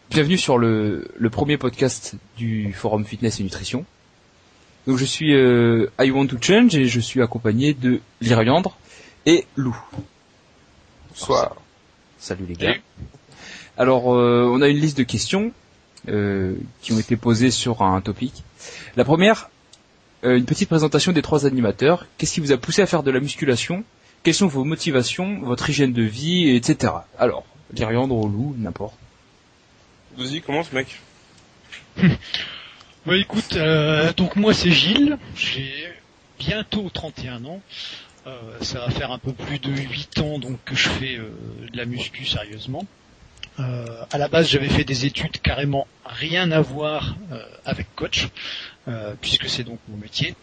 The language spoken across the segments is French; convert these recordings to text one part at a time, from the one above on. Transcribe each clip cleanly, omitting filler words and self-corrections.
Bienvenue sur le premier podcast du forum Fitness et Nutrition. Donc je suis I Want to Change et je suis accompagné de Lyriandre et Lou. Bonsoir. Salut les gars. Alors on a une liste de questions qui ont été posées sur un topic. La première, une petite présentation des trois animateurs. Qu'est-ce qui vous a poussé à faire de la musculation ? Quelles sont vos motivations, votre hygiène de vie, etc. Alors, Lyriandre ou Lou, n'importe. Vas-y, commence mec. Bah écoute, donc moi c'est Gilles, j'ai bientôt 31 ans, ça va faire un peu plus de 8 ans donc que je fais de la muscu sérieusement. À la base j'avais fait des études carrément rien à voir avec coach, puisque c'est donc mon métier.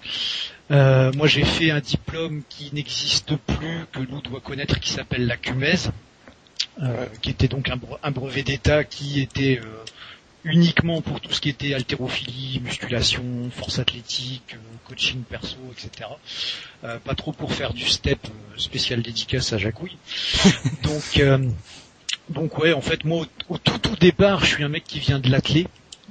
Moi j'ai fait un diplôme qui n'existe plus, que Lou doit connaître, qui s'appelle la CUMES. Qui était donc un brevet d'État qui était uniquement pour tout ce qui était haltérophilie, musculation, force athlétique, coaching perso, etc. Pas trop pour faire du step spécial dédicace à Jacouille. Donc ouais, en fait moi au tout départ, je suis un mec qui vient de l'athlé.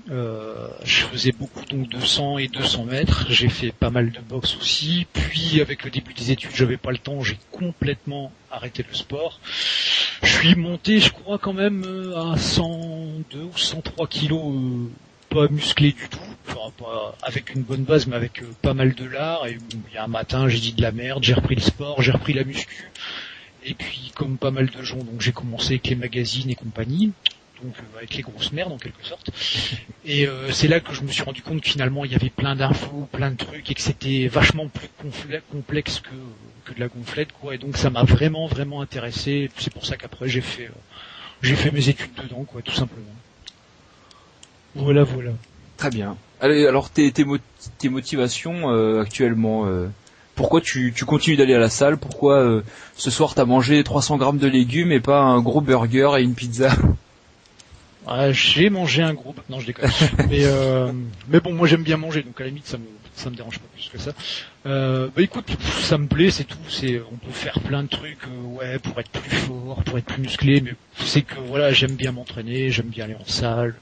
Je faisais beaucoup donc de 100 et 200 mètres, j'ai fait pas mal de boxe aussi, puis avec le début des études j'avais pas le temps, j'ai complètement arrêté le sport. Je suis monté je crois quand même à 102 ou 103 kilos, pas musclé du tout, enfin pas avec une bonne base mais avec pas mal de lard, et bon, il y a un matin j'ai dit de la merde, j'ai repris le sport, j'ai repris la muscu, et puis comme pas mal de gens donc j'ai commencé avec les magazines et compagnie. Donc avec les grosses merdes en quelque sorte. Et c'est là que je me suis rendu compte que finalement il y avait plein d'infos, plein de trucs, et que c'était vachement plus complexe que de la gonflette, quoi. Et donc ça m'a vraiment intéressé. C'est pour ça qu'après j'ai fait mes études dedans, quoi, tout simplement. Voilà. Très bien. Allez, alors tes motivations actuellement, pourquoi tu continues d'aller à la salle ? Pourquoi ce soir t'as mangé 300 grammes de légumes et pas un gros burger et une pizza ? J'ai mangé un gros, non je déconne, mais bon moi j'aime bien manger, donc à la limite ça me dérange pas plus que ça. Bah écoute, ça me plaît, c'est tout, on peut faire plein de trucs, ouais, pour être plus fort, pour être plus musclé, mais c'est que voilà, j'aime bien m'entraîner, j'aime bien aller en salle,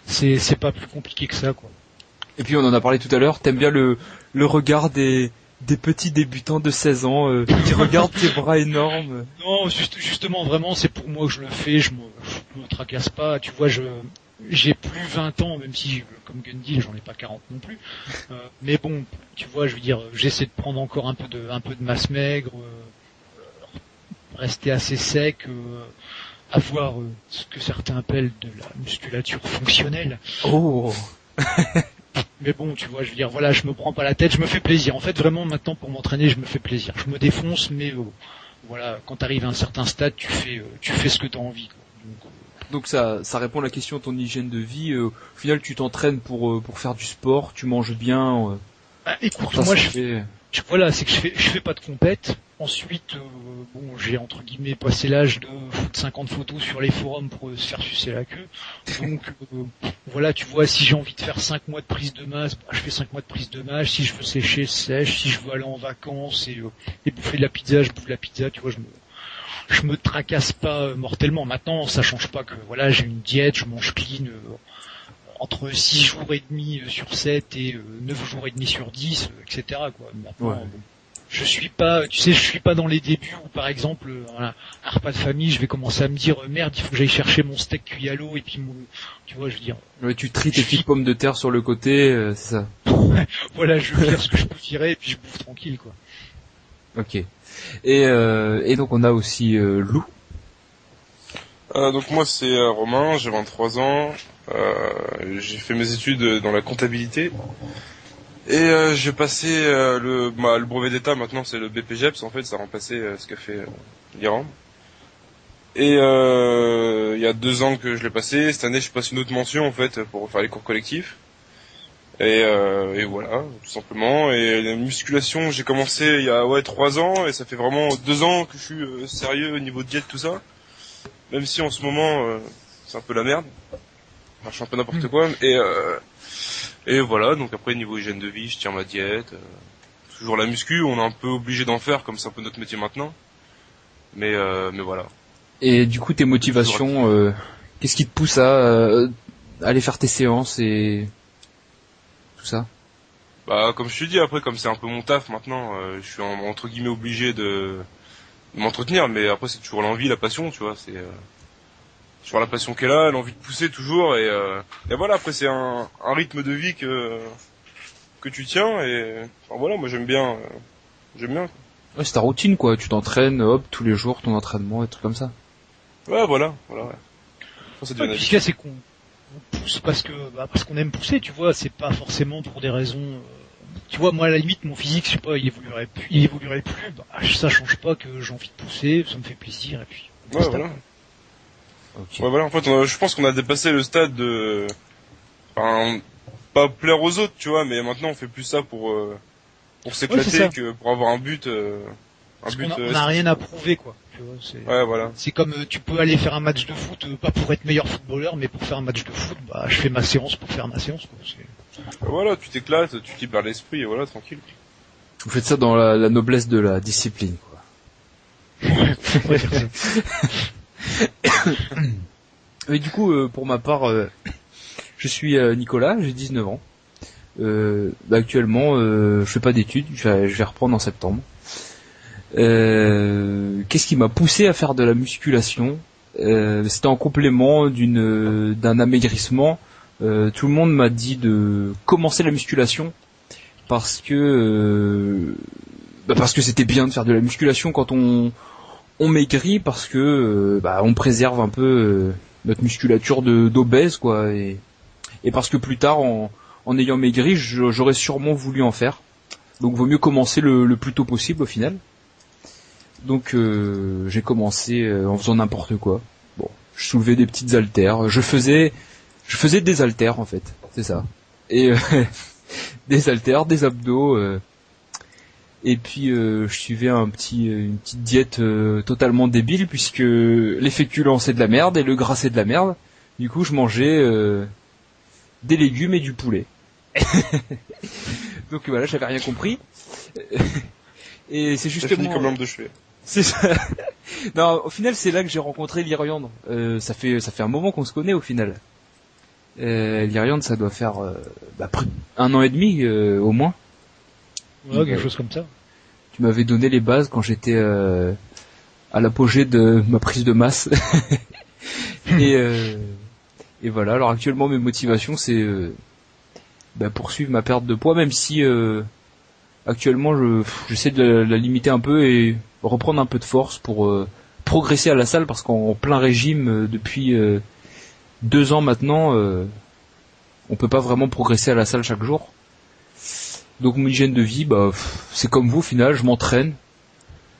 c'est pas plus compliqué que ça, quoi. Et puis on en a parlé tout à l'heure, t'aimes bien le regard des petits débutants de 16 ans qui regardent tes bras énormes. Non, justement, vraiment, c'est pour moi que je le fais, je me tracasse pas, tu vois, j'ai plus 20 ans, même si, comme Gundil, j'en ai pas 40 non plus, mais bon, tu vois, je veux dire, j'essaie de prendre encore un peu de masse maigre, rester assez sec, avoir ce que certains appellent de la musculature fonctionnelle. Oh. Mais bon, tu vois, je veux dire, voilà, je me prends pas la tête, je me fais plaisir. En fait, vraiment, maintenant, pour m'entraîner, je me fais plaisir. Je me défonce, mais voilà, quand t'arrives à un certain stade, tu fais ce que t'as envie, quoi. Donc ça répond à la question de ton hygiène de vie. Au final, tu t'entraînes pour faire du sport, tu manges bien. Bah, écoute, moi, voilà, c'est que je fais pas de compète. Ensuite, bon, j'ai entre guillemets passé l'âge de foutre 50 photos sur les forums pour se faire sucer la queue. Donc voilà, tu vois, si j'ai envie de faire 5 mois de prise de masse, bah, je fais 5 mois de prise de masse. Si je veux sécher, je sèche. Si je veux aller en vacances et bouffer de la pizza, je bouffe de la pizza. Tu vois, je me tracasse pas mortellement. Maintenant, ça change pas que voilà, j'ai une diète, je mange clean. Entre 6 jours et demi sur 7 et 9 jours et demi sur 10, etc. quoi. Maintenant, ouais. Bon, je suis pas dans les débuts où par exemple un repas de famille, je vais commencer à me dire merde, il faut que j'aille chercher mon steak cuit à l'eau et puis tu vois, je veux dire. Ouais, tu tries tes petites pommes de terre sur le côté, c'est ça. Voilà, je veux faire ce que je peux tirer et puis je bouffe tranquille, quoi. Ok. Et donc on a aussi Lou. Donc moi c'est Romain, j'ai 23 ans, j'ai fait mes études dans la comptabilité et j'ai passé le brevet d'État. Maintenant c'est le BPGEPS, en fait ça a remplacé ce qu'a fait l'IRAM. Et il y a 2 ans que je l'ai passé. Cette année je passe une autre mention en fait pour faire les cours collectifs. Et voilà, tout simplement. Et la musculation, j'ai commencé il y a 3 ans et ça fait vraiment 2 ans que je suis sérieux au niveau de diète, tout ça. Même si en ce moment c'est un peu la merde. Enfin, je fais un peu n'importe quoi. Et voilà, donc après niveau hygiène de vie, je tiens ma diète. Toujours la muscu, on est un peu obligé d'en faire comme c'est un peu notre métier maintenant. Mais voilà. Et du coup tes motivations, Qu'est-ce qui te pousse à aller faire tes séances et tout ça? Bah, comme je te dis, après, comme c'est un peu mon taf maintenant, je suis entre guillemets obligé de m'entretenir, mais après c'est toujours l'envie, la passion, tu vois, c'est toujours la passion qu'elle a, l'envie de pousser toujours, et voilà, après c'est un rythme de vie que tu tiens, et enfin, voilà, moi j'aime bien. Ouais, c'est ta routine, quoi. Tu t'entraînes, hop, tous les jours, ton entraînement, et trucs comme ça. Ouais, voilà, ouais. Puis ce qu'il y a, c'est qu'on pousse parce qu'on aime pousser, tu vois, c'est pas forcément pour des raisons, tu vois, moi à la limite, mon physique, je sais pas, il évoluerait plus, bah, ça change pas que j'ai envie de pousser, ça me fait plaisir, et puis. Ouais, voilà. Okay. Ouais, voilà, en fait, je pense qu'on a dépassé le stade de, enfin, pas plaire aux autres, tu vois, mais maintenant on fait plus ça pour s'éclater que pour avoir un but. On n'a rien à prouver, quoi. Tu vois, ouais, voilà. C'est comme tu peux aller faire un match de foot, pas pour être meilleur footballeur, mais pour faire un match de foot, bah je fais ma séance pour faire ma séance, quoi. Voilà, tu t'éclates, tu libères l'esprit, et voilà, tranquille. Vous faites ça dans la noblesse de la discipline, quoi. Ouais, ça. Et du coup, pour ma part, je suis Nicolas, j'ai 19 ans. Actuellement, je fais pas d'études, je vais reprendre en septembre. Qu'est-ce qui m'a poussé à faire de la musculation? C'était en complément d'un amaigrissement. Tout le monde m'a dit de commencer la musculation parce que c'était bien de faire de la musculation quand on maigrit, parce que on préserve un peu notre musculature d'obèse, quoi, et parce que plus tard en ayant maigri, j'aurais sûrement voulu en faire. Donc vaut mieux commencer le plus tôt possible au final. Donc j'ai commencé en faisant n'importe quoi. Bon, je soulevais des petites haltères, je faisais des haltères en fait, c'est ça. Et des haltères, des abdos, et puis je suivais une petite diète totalement débile, puisque les féculents c'est de la merde et le gras c'est de la merde. Du coup je mangeais des légumes et du poulet. Donc voilà, j'avais rien compris. Et c'est justement... Ça finit comme lampe de chevet. C'est ça. Non, au final, c'est là que j'ai rencontré Lyriande. Ça fait un moment qu'on se connaît au final. Lyriande, ça doit faire près d'1 an et demi au moins. Ouais, quelque chose comme ça. Tu m'avais donné les bases quand j'étais à l'apogée de ma prise de masse. Et voilà. Alors actuellement, mes motivations, c'est poursuivre ma perte de poids, même si actuellement j'essaie de la limiter un peu et reprendre un peu de force pour progresser à la salle, parce qu'en plein régime depuis 2 ans maintenant, on peut pas vraiment progresser à la salle chaque jour. Donc mon hygiène de vie, c'est comme vous au final, je m'entraîne,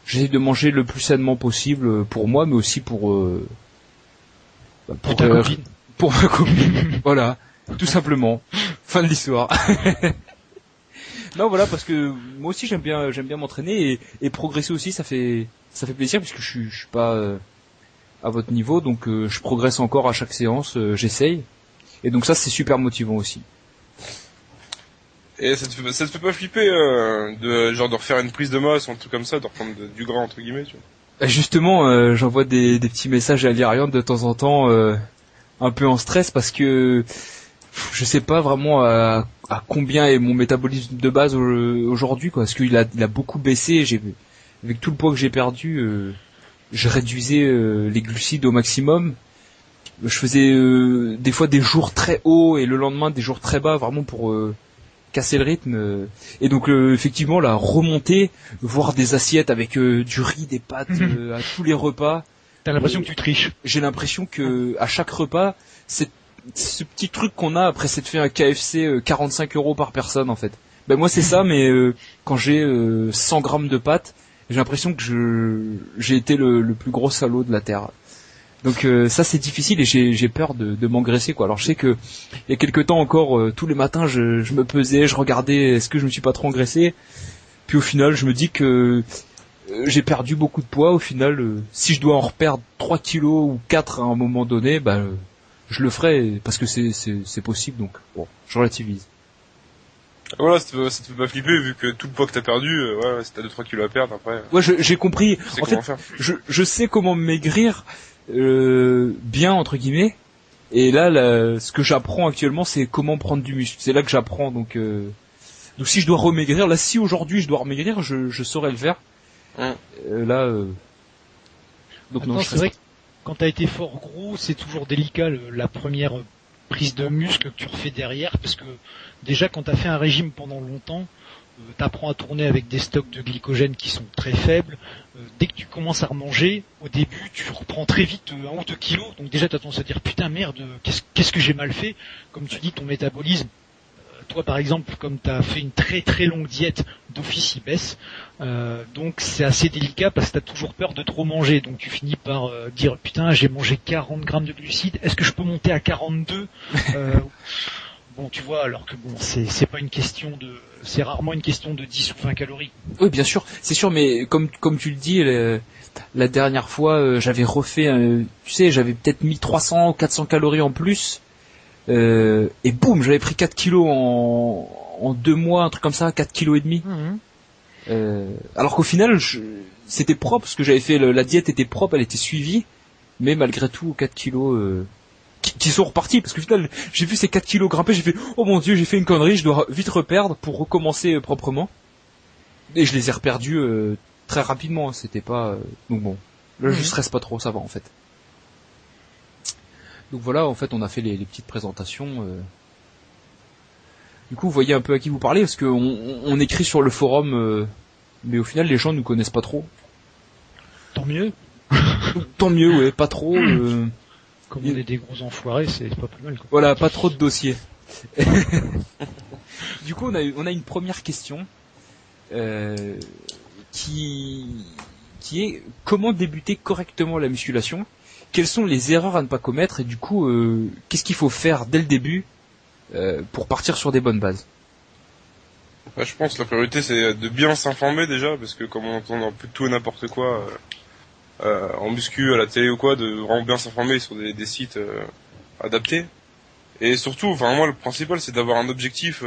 j'essaie de manger le plus sainement possible pour moi, mais aussi pour ta copine. Pour ma copine. Voilà, tout simplement. Fin de l'histoire. Non, voilà, parce que moi aussi j'aime bien m'entraîner et progresser aussi, ça fait plaisir, puisque je suis pas à votre niveau, donc je progresse encore à chaque séance, j'essaye, et donc ça c'est super motivant aussi. Et ça te fait pas flipper de refaire une prise de masse ou un truc comme ça, de reprendre du gras entre guillemets, tu vois? Justement, j'envoie des petits messages à Lyriande de temps en temps, un peu en stress, parce que je sais pas vraiment à combien est mon métabolisme de base aujourd'hui, quoi, parce qu'il a beaucoup baissé. Avec tout le poids que j'ai perdu, je réduisais les glucides au maximum. Je faisais des fois des jours très hauts et le lendemain des jours très bas, vraiment pour casser le rythme. Et donc effectivement la remontée, voir des assiettes avec du riz, des pâtes à tous les repas. T'as l'impression que tu triches. J'ai l'impression que à chaque repas, c'est ce petit truc qu'on a après s'être fait un KFC 45 € par personne en fait. Ben moi c'est ça, mais quand j'ai 100 grammes de pâtes, j'ai l'impression que j'ai été le plus gros salaud de la terre. Donc ça c'est difficile et j'ai peur de m'engraisser, quoi. Alors je sais que il y a quelques temps encore, tous les matins je me pesais, je regardais est-ce que je me suis pas trop engraissé. Puis au final je me dis que j'ai perdu beaucoup de poids. Au final, si je dois en reperdre 3 kilos ou 4 à un moment donné, je le ferai, parce que c'est possible, donc bon, je relativise. Voilà, ça te fait pas flipper, vu que tout le poids que t'as perdu, si t'as 2-3 kilos à perdre après. Ouais, j'ai compris. En fait, je sais comment maigrir bien, entre guillemets, Et là, ce que j'apprends actuellement, c'est comment prendre du muscle. C'est là que j'apprends. Donc si je dois remaigrir, là, si aujourd'hui je dois remaigrir, je saurais le faire. Donc non, c'est vrai que quand t'as été fort gros, c'est toujours délicat la première prise de muscle que tu refais derrière, parce que déjà quand t'as fait un régime pendant longtemps, t'apprends à tourner avec des stocks de glycogène qui sont très faibles. Dès que tu commences à remanger, au début, tu reprends très vite 1 ou 2 kilos. Donc déjà, t'as tendance à dire putain merde, qu'est-ce que j'ai mal fait. Comme tu dis, ton métabolisme, toi par exemple, comme t'as fait une très très longue diète, d'office il baisse. Donc c'est assez délicat parce que t'as toujours peur de trop manger. Donc tu finis par dire putain, j'ai mangé 40 grammes de glucides. Est-ce que je peux monter à 42 Bon, tu vois, alors que bon, c'est pas une question c'est rarement une question de 10 ou 20 calories. Oui, bien sûr, c'est sûr, mais comme tu le dis, la dernière fois, j'avais refait, tu sais, j'avais peut-être mis 300 ou 400 calories en plus, et boum, j'avais pris 4 kilos en 2 mois, un truc comme ça, 4 kilos et demi. Alors qu'au final, c'était propre, parce que j'avais fait, la diète était propre, elle était suivie, mais malgré tout, 4 kilos, qui sont repartis, parce que au final j'ai vu ces 4 kilos grimper, j'ai fait oh mon dieu, j'ai fait une connerie, je dois vite reperdre pour recommencer proprement, et je les ai reperdus très rapidement, c'était pas donc bon, là je stresse pas trop, ça va en fait. Donc voilà, en fait on a fait les petites présentations, du coup vous voyez un peu à qui vous parlez, parce que on écrit sur le forum, mais au final les gens nous connaissent pas trop. Tant mieux, ouais, pas trop. Comme on est des gros enfoirés, c'est pas plus mal, quoi. Voilà, pas trop de dossiers. Du coup, on a une première question qui est comment débuter correctement la musculation. Quelles sont les erreurs à ne pas commettre et du coup, qu'est-ce qu'il faut faire dès le début pour partir sur des bonnes bases. Je pense que la priorité c'est de bien s'informer déjà, parce que comme on entend un peu tout et n'importe quoi en muscu, à la télé ou quoi, de vraiment bien s'informer sur des sites adaptés. Et surtout, enfin moi le principal c'est d'avoir un objectif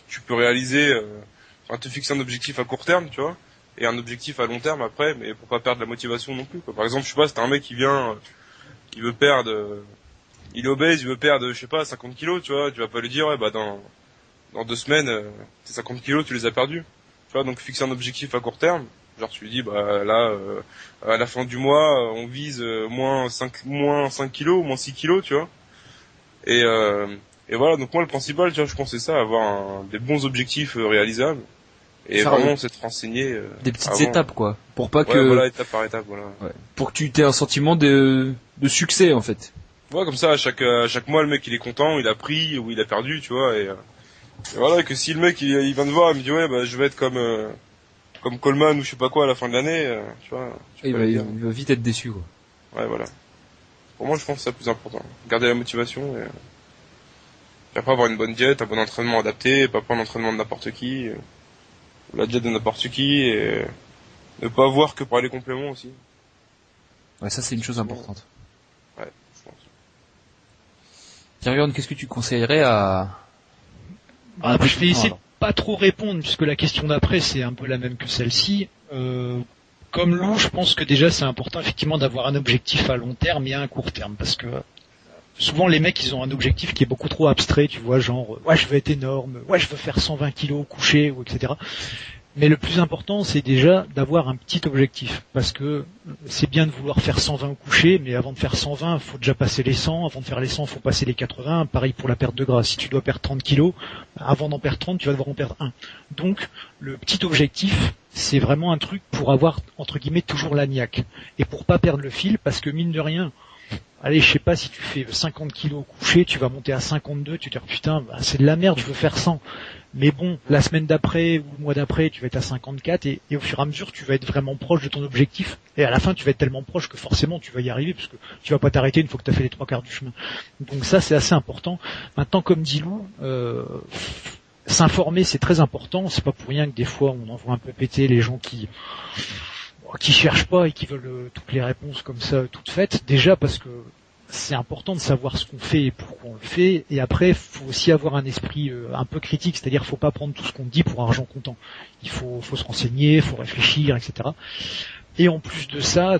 tu peux réaliser, te fixer un objectif à court terme, tu vois, et un objectif à long terme après, mais pour pas perdre la motivation non plus, quoi. Par exemple, je sais pas, c'est un mec qui vient, il veut perdre, il est obèse, il veut perdre, je sais pas, 50 kilos, tu vois, tu vas pas lui dire, ouais, bah dans 2 semaines, tes 50 kilos, tu les as perdus. Tu vois, donc fixer un objectif à court terme. Genre tu lui dis, bah là, à la fin du mois, on vise moins 5 kilos, moins 6 kilos, tu vois. Et voilà, donc moi le principal, tu vois, je pense c'est ça, avoir des bons objectifs réalisables. Et ça, vraiment s'être renseigné. Des petites étapes, quoi. Pour pas que. Voilà, étape par étape, voilà. Ouais. Pour que tu aies un sentiment de succès, en fait. Ouais, comme ça, à chaque mois, le mec il est content, il a pris ou il a perdu, tu vois, et voilà, que si le mec il vient te voir, il me dit ouais, bah je vais être comme Coleman ou je sais pas quoi à la fin de l'année, tu vois. Il va vite être déçu, quoi. Ouais, voilà. Pour moi, je pense que c'est le plus important. Garder la motivation et après avoir une bonne diète, un bon entraînement adapté, pas prendre l'entraînement de n'importe qui, la diète de n'importe qui, et ne pas avoir que pour les compléments aussi. Ouais, ça c'est une chose importante. Ouais, je pense. Thierry, qu'est-ce que tu conseillerais à je vais essayer de pas trop répondre, puisque la question d'après c'est un peu la même que celle-ci. Comme Lou, je pense que déjà c'est important effectivement d'avoir un objectif à long terme et à un court terme, parce que souvent les mecs ils ont un objectif qui est beaucoup trop abstrait, tu vois, genre ouais je veux être énorme, ouais je veux faire 120 kilos couché, ou etc. Mais le plus important c'est déjà d'avoir un petit objectif, parce que c'est bien de vouloir faire 120 au couché, mais avant de faire 120 faut déjà passer les 100, avant de faire les 100 faut passer les 80, pareil pour la perte de gras, si tu dois perdre 30 kilos, avant d'en perdre 30 tu vas devoir en perdre 1. Donc le petit objectif c'est vraiment un truc pour avoir entre guillemets toujours la niaque, et pour pas perdre le fil, parce que mine de rien, allez, je sais pas, si tu fais 50 kilos au couché, tu vas monter à 52, tu te dis putain, bah, c'est de la merde, je veux faire 100. Mais bon, la semaine d'après ou le mois d'après, tu vas être à 54 et au fur et à mesure, tu vas être vraiment proche de ton objectif. Et à la fin, tu vas être tellement proche que forcément, tu vas y arriver, parce que tu vas pas t'arrêter une fois que tu as fait les 3/4 du chemin. Donc ça, c'est assez important. Maintenant, comme dit Lou, s'informer, c'est très important. C'est pas pour rien que des fois, on en voit un peu péter les gens qui cherchent pas et qui veulent toutes les réponses comme ça, toutes faites. Déjà parce que c'est important de savoir ce qu'on fait et pourquoi on le fait, et après faut aussi avoir un esprit un peu critique, c'est-à-dire faut pas prendre tout ce qu'on dit pour argent comptant. Il faut se renseigner, faut réfléchir, etc. Et en plus de ça,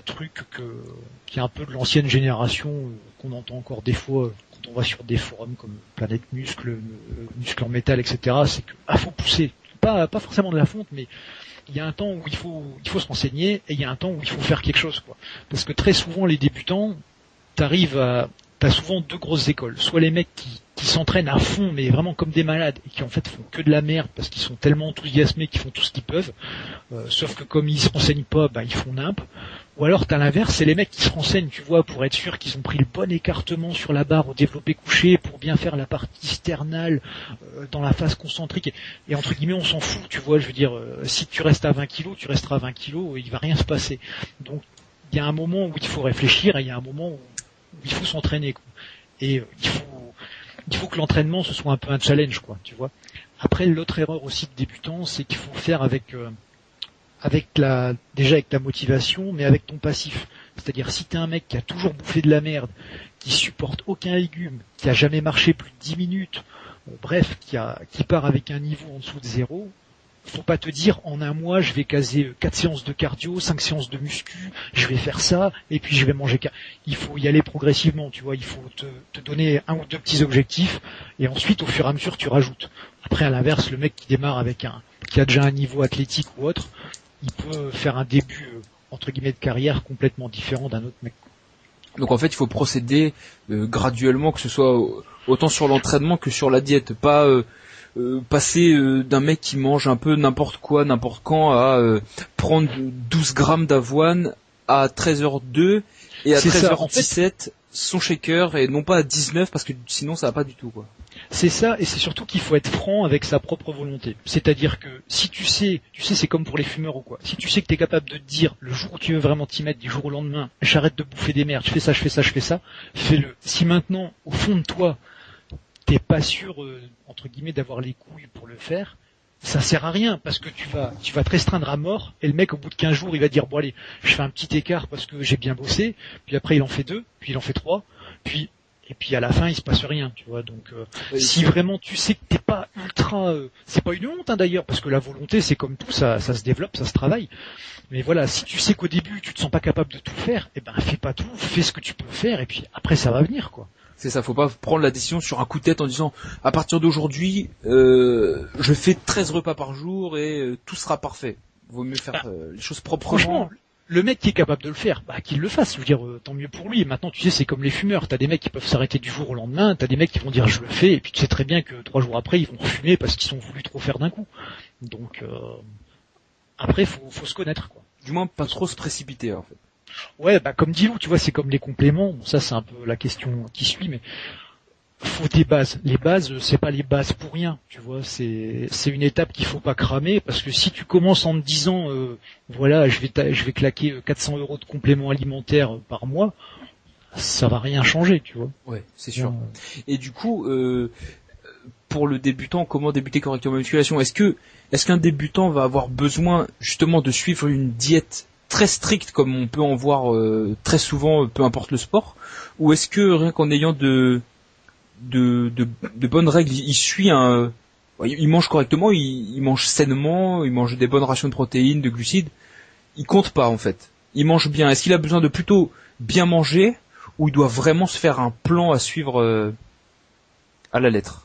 qui est un peu de l'ancienne génération, qu'on entend encore des fois quand on va sur des forums comme Planète Muscle, Muscle en métal, etc., c'est que faut pousser. Pas forcément de la fonte, mais il y a un temps où il faut se renseigner et il y a un temps où il faut faire quelque chose, quoi. Parce que très souvent les débutants, t'as souvent deux grosses écoles. Soit les mecs qui s'entraînent à fond, mais vraiment comme des malades, et qui en fait font que de la merde parce qu'ils sont tellement enthousiasmés qu'ils font tout ce qu'ils peuvent. Sauf que comme ils se renseignent pas, ils font nimp. Ou alors t'as l'inverse, c'est les mecs qui se renseignent, tu vois, pour être sûr qu'ils ont pris le bon écartement sur la barre au développé couché pour bien faire la partie sternale dans la phase concentrique. Et entre guillemets, on s'en fout, tu vois. Je veux dire, si tu restes à 20 kilos, tu resteras à 20 kilos, et il va rien se passer. Donc il y a un moment où il faut réfléchir et il y a un moment où il faut s'entraîner, quoi. Et il faut que l'entraînement ce soit un peu un challenge, quoi, tu vois. Après, l'autre erreur aussi de débutant, c'est qu'il faut faire avec la motivation, mais avec ton passif. C'est-à-dire, si t'es un mec qui a toujours bouffé de la merde, qui supporte aucun légume, qui a jamais marché plus de 10 minutes, bref, qui part avec un niveau en dessous de 0, faut pas te dire en un mois je vais caser 4 séances de cardio, 5 séances de muscu, je vais faire ça et puis je vais manger. Il faut y aller progressivement, tu vois. Il faut te donner un ou deux petits objectifs et ensuite au fur et à mesure tu rajoutes. Après à l'inverse, le mec qui démarre qui a déjà un niveau athlétique ou autre, il peut faire un début entre guillemets de carrière complètement différent d'un autre mec. Donc en fait, il faut procéder graduellement, que ce soit autant sur l'entraînement que sur la diète, pas passer d'un mec qui mange un peu n'importe quoi, n'importe quand, à prendre 12 grammes d'avoine à 13h02 et à 13h17 en fait, son shaker et non pas à 19 parce que sinon ça va pas du tout, quoi. C'est ça, et c'est surtout qu'il faut être franc avec sa propre volonté. C'est-à-dire que si tu sais, c'est comme pour les fumeurs ou quoi. Si tu sais que t'es capable de te dire le jour où tu veux vraiment t'y mettre, du jour au lendemain, j'arrête de bouffer des merdes, je fais ça, fais-le. Si maintenant, au fond de toi, t'es pas sûr, entre guillemets, d'avoir les couilles pour le faire, ça sert à rien, parce que tu vas te restreindre à mort, et le mec, au bout de 15 jours, il va dire, bon allez, je fais un petit écart parce que j'ai bien bossé, puis après il en fait 2, puis il en fait 3, et puis à la fin, il se passe rien, tu vois. Donc, si vraiment tu sais que t'es pas ultra, c'est pas une honte, d'ailleurs, parce que la volonté, c'est comme tout, ça se développe, ça se travaille. Mais voilà, si tu sais qu'au début, tu te sens pas capable de tout faire, fais pas tout, fais ce que tu peux faire, et puis après, ça va venir, quoi. C'est ça, faut pas prendre la décision sur un coup de tête en disant à partir d'aujourd'hui, je fais 13 repas par jour et tout sera parfait. Vaut mieux faire les choses proprement. Franchement, le mec qui est capable de le faire, qu'il le fasse. Je veux dire, tant mieux pour lui. Maintenant, tu sais, c'est comme les fumeurs. T'as des mecs qui peuvent s'arrêter du jour au lendemain. T'as des mecs qui vont dire je le fais, et puis tu sais très bien que 3 jours après, ils vont refumer parce qu'ils ont voulu trop faire d'un coup. Donc après, faut se connaître, quoi. Du moins, pas trop se précipiter, en fait. Ouais, comme dit Lou, tu vois, c'est comme les compléments. Bon, ça, c'est un peu la question qui suit, mais faut des bases. Les bases, c'est pas les bases pour rien, tu vois. C'est une étape qu'il faut pas cramer, parce que si tu commences en te disant, voilà, je vais claquer 400 € de compléments alimentaires par mois, ça va rien changer, tu vois. Ouais, c'est sûr. Et du coup, pour le débutant, comment débuter correctement la musculation ? Est-ce qu'un débutant va avoir besoin justement de suivre une diète très stricte comme on peut en voir très souvent, peu importe le sport, ou est-ce que rien qu'en ayant de bonnes règles, il mange correctement, il mange sainement, il mange des bonnes rations de protéines, de glucides, il compte pas en fait. Il mange bien. Est-ce qu'il a besoin de plutôt bien manger, ou il doit vraiment se faire un plan à suivre à la lettre ?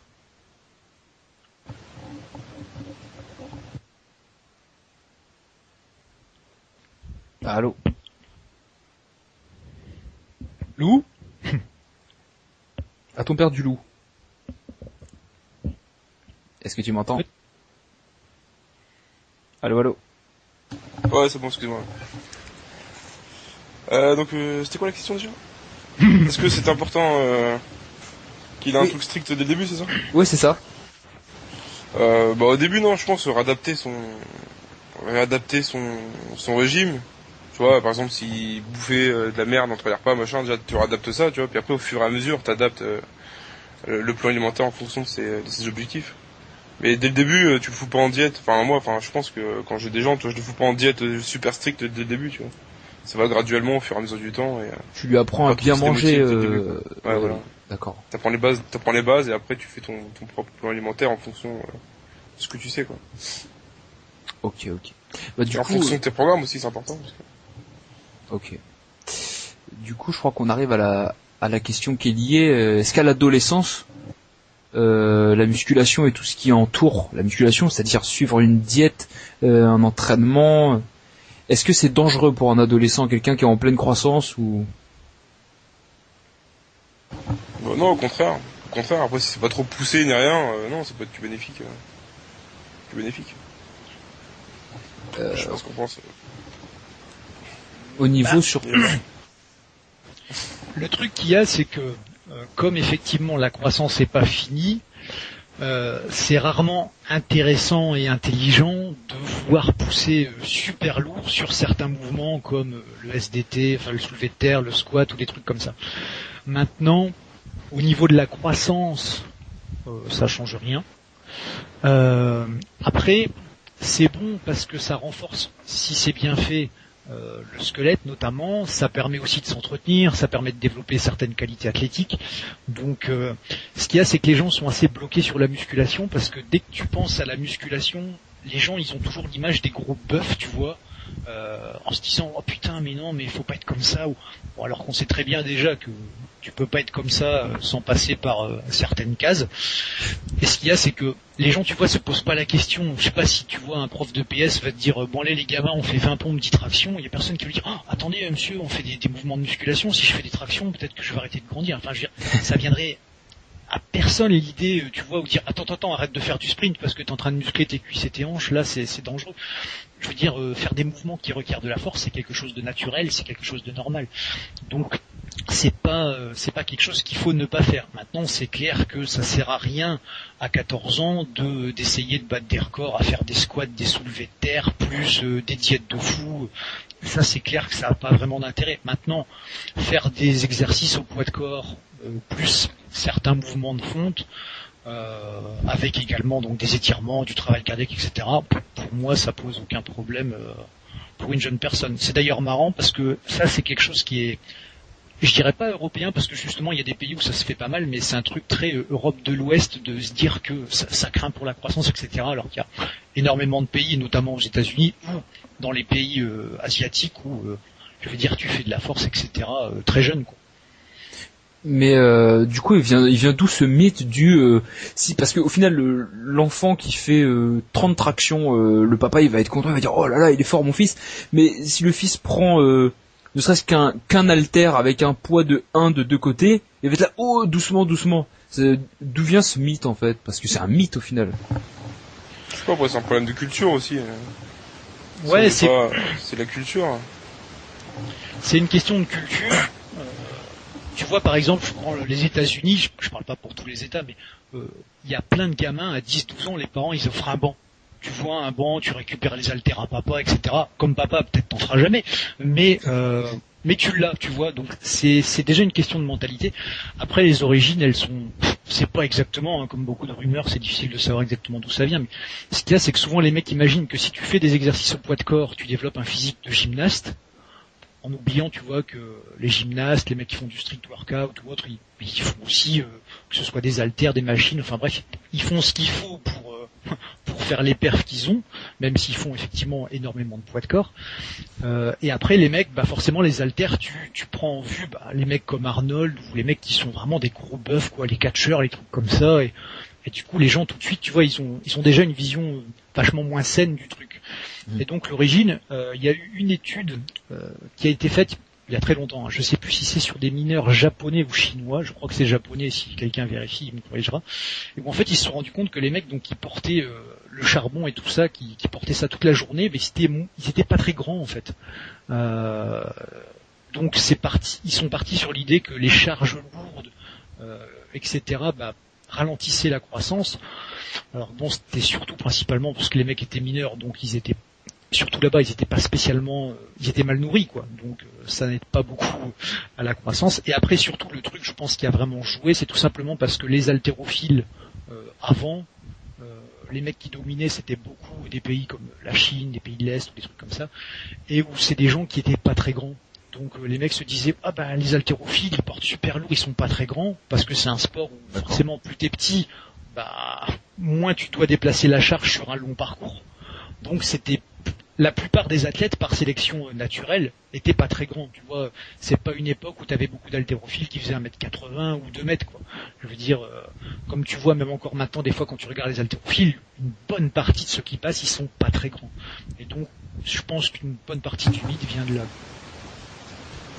Allô ? Lou ? A-t-on perdu Lou ? Est-ce que tu m'entends ? Allô ? Ouais, c'est bon, excuse-moi. Donc, c'était quoi la question déjà ? Est-ce que c'est important qu'il ait un truc strict dès le début, c'est ça ? Oui, c'est ça. Au début, non, je pense réadapter son régime. Tu vois, par exemple, s'il bouffait de la merde entre les repas, machin, déjà tu réadaptes ça, tu vois, puis après au fur et à mesure, t'adaptes le plan alimentaire en fonction de ses objectifs. Mais dès le début, tu le fous pas en diète. Je pense que quand j'ai des gens, je le fous pas en diète super stricte dès le début, tu vois. Ça va graduellement au fur et à mesure du temps. Et, tu lui apprends à bien manger. Ouais, voilà. D'accord. T'apprends les bases et après tu fais ton propre plan alimentaire en fonction de ce que tu sais, quoi. Ok. Du coup, en fonction de tes programmes aussi, c'est important. Parce que... Ok. Du coup, je crois qu'on arrive à la question qui est liée. Est-ce qu'à l'adolescence, la musculation et tout ce qui entoure la musculation, c'est-à-dire suivre une diète, un entraînement, est-ce que c'est dangereux pour un adolescent, quelqu'un qui est en pleine croissance ou... Non, au contraire. Après, si c'est pas trop poussé ni rien, non, ça peut être que bénéfique. Je sais pas ce qu'on pense. Au niveau sur... Le truc qu'il y a, c'est que comme effectivement la croissance n'est pas finie, c'est rarement intéressant et intelligent de vouloir pousser super lourd sur certains mouvements comme le SDT, enfin le soulevé de terre, le squat ou des trucs comme ça. Maintenant, au niveau de la croissance, ça change rien. Après, c'est bon parce que ça renforce, si c'est bien fait, le squelette notamment, ça permet aussi de s'entretenir, ça permet de développer certaines qualités athlétiques. Donc ce qu'il y a, c'est que les gens sont assez bloqués sur la musculation parce que dès que tu penses à la musculation, les gens ils ont toujours l'image des gros bœufs, tu vois, en se disant oh putain mais non mais il faut pas être comme ça, ou bon, alors qu'on sait très bien déjà que tu peux pas être comme ça sans passer par certaines cases. Et ce qu'il y a, c'est que les gens, tu vois, se posent pas la question. Je sais pas si tu vois un prof de PS va te dire bon allez les gamins, on fait 20 pompes 10 tractions. Il y a personne qui va dire oh, attendez monsieur, on fait des mouvements de musculation. Si je fais des tractions, peut-être que je vais arrêter de grandir. Enfin, je veux dire, ça viendrait à personne l'idée, tu vois, ou dire attends, arrête de faire du sprint parce que t'es en train de muscler tes cuisses et tes hanches. Là, c'est dangereux. Je veux dire, faire des mouvements qui requièrent de la force, c'est quelque chose de naturel, c'est quelque chose de normal. Donc c'est pas quelque chose qu'il faut ne pas faire. Maintenant, c'est clair que ça sert à rien à 14 ans d'essayer de battre des records, à faire des squats, des soulevés de terre, plus des diètes de fou. Ça, c'est clair que ça n'a pas vraiment d'intérêt. Maintenant, faire des exercices au poids de corps, plus certains mouvements de fonte, avec également donc des étirements, du travail cardiaque, etc. Pour moi, ça pose aucun problème pour une jeune personne. C'est d'ailleurs marrant parce que ça, c'est quelque chose qui est, je dirais pas européen parce que justement il y a des pays où ça se fait pas mal, mais c'est un truc très Europe de l'Ouest de se dire que ça craint pour la croissance, etc. Alors qu'il y a énormément de pays, notamment aux États-Unis ou dans les pays asiatiques où, je veux dire, tu fais de la force, etc. Très jeune, quoi. Mais du coup, il vient d'où ce mythe si parce qu'au final l'enfant qui fait 30 tractions, le papa il va être content, il va dire oh là là il est fort mon fils. Mais si le fils prend ne serait-ce qu'un haltère avec un poids de 1 de deux côtés, il va être là oh doucement. D'où vient ce mythe en fait? Parce que c'est un mythe au final. Je sais pas, c'est un problème de culture aussi. Ouais, c'est la culture. C'est une question de culture. Tu vois, par exemple, je prends les États-Unis, je parle pas pour tous les États, mais il y a plein de gamins à 10-12 ans, les parents ils offrent un banc. Tu vois un banc, tu récupères les haltères à papa, etc. Comme papa, peut-être t'en feras jamais, mais tu l'as, tu vois. Donc c'est déjà une question de mentalité. Après, les origines, elles sont, c'est pas exactement, hein, comme beaucoup de rumeurs, c'est difficile de savoir exactement d'où ça vient. Mais ce qu'il y a, c'est que souvent les mecs imaginent que si tu fais des exercices au poids de corps, tu développes un physique de gymnaste. En oubliant, tu vois, que les gymnastes, les mecs qui font du street workout ou autre, ils font aussi, que ce soit des haltères, des machines, enfin bref, ils font ce qu'il faut pour faire les perfs qu'ils ont, même s'ils font effectivement énormément de poids de corps. Et après, les mecs, bah forcément, les haltères, tu prends en vue les mecs comme Arnold ou les mecs qui sont vraiment des gros bœufs, quoi, les catcheurs, les trucs comme ça. Et du coup, les gens tout de suite, tu vois, ils ont déjà une vision vachement moins saine du truc. Et donc l'origine, il y a eu une étude qui a été faite il y a très longtemps. Je sais plus si c'est sur des mineurs japonais ou chinois. Je crois que c'est japonais. Si quelqu'un vérifie, il me corrigera. Et où, en fait, ils se sont rendus compte que les mecs donc qui portaient le charbon et tout ça, qui portaient ça toute la journée, mais ils étaient pas très grands en fait. Donc ils sont partis sur l'idée que les charges lourdes, etc. Ralentissaient la croissance. Alors bon, c'était surtout principalement parce que les mecs étaient mineurs, donc ils étaient surtout là-bas, ils étaient pas spécialement, ils étaient mal nourris, quoi. Donc ça n'aide pas beaucoup à la croissance. Et après, surtout, le truc, je pense, qui a vraiment joué, c'est tout simplement parce que les haltérophiles avant, les mecs qui dominaient, c'était beaucoup des pays comme la Chine, des pays de l'Est, ou des trucs comme ça, et où c'est des gens qui étaient pas très grands. Donc les mecs se disaient les haltérophiles, ils portent super lourd, ils sont pas très grands, parce que c'est un sport où forcément plus t'es petit, moins tu dois déplacer la charge sur un long parcours. Donc c'était la plupart des athlètes par sélection naturelle étaient pas très grands, tu vois. C'est pas une époque où t'avais beaucoup d'haltérophiles qui faisaient 1m80 ou 2 mètres, quoi. Je veux dire, comme tu vois même encore maintenant, des fois quand tu regardes les haltérophiles, une bonne partie de ceux qui passent, ils sont pas très grands. Et donc, je pense qu'une bonne partie du mythe vient de là.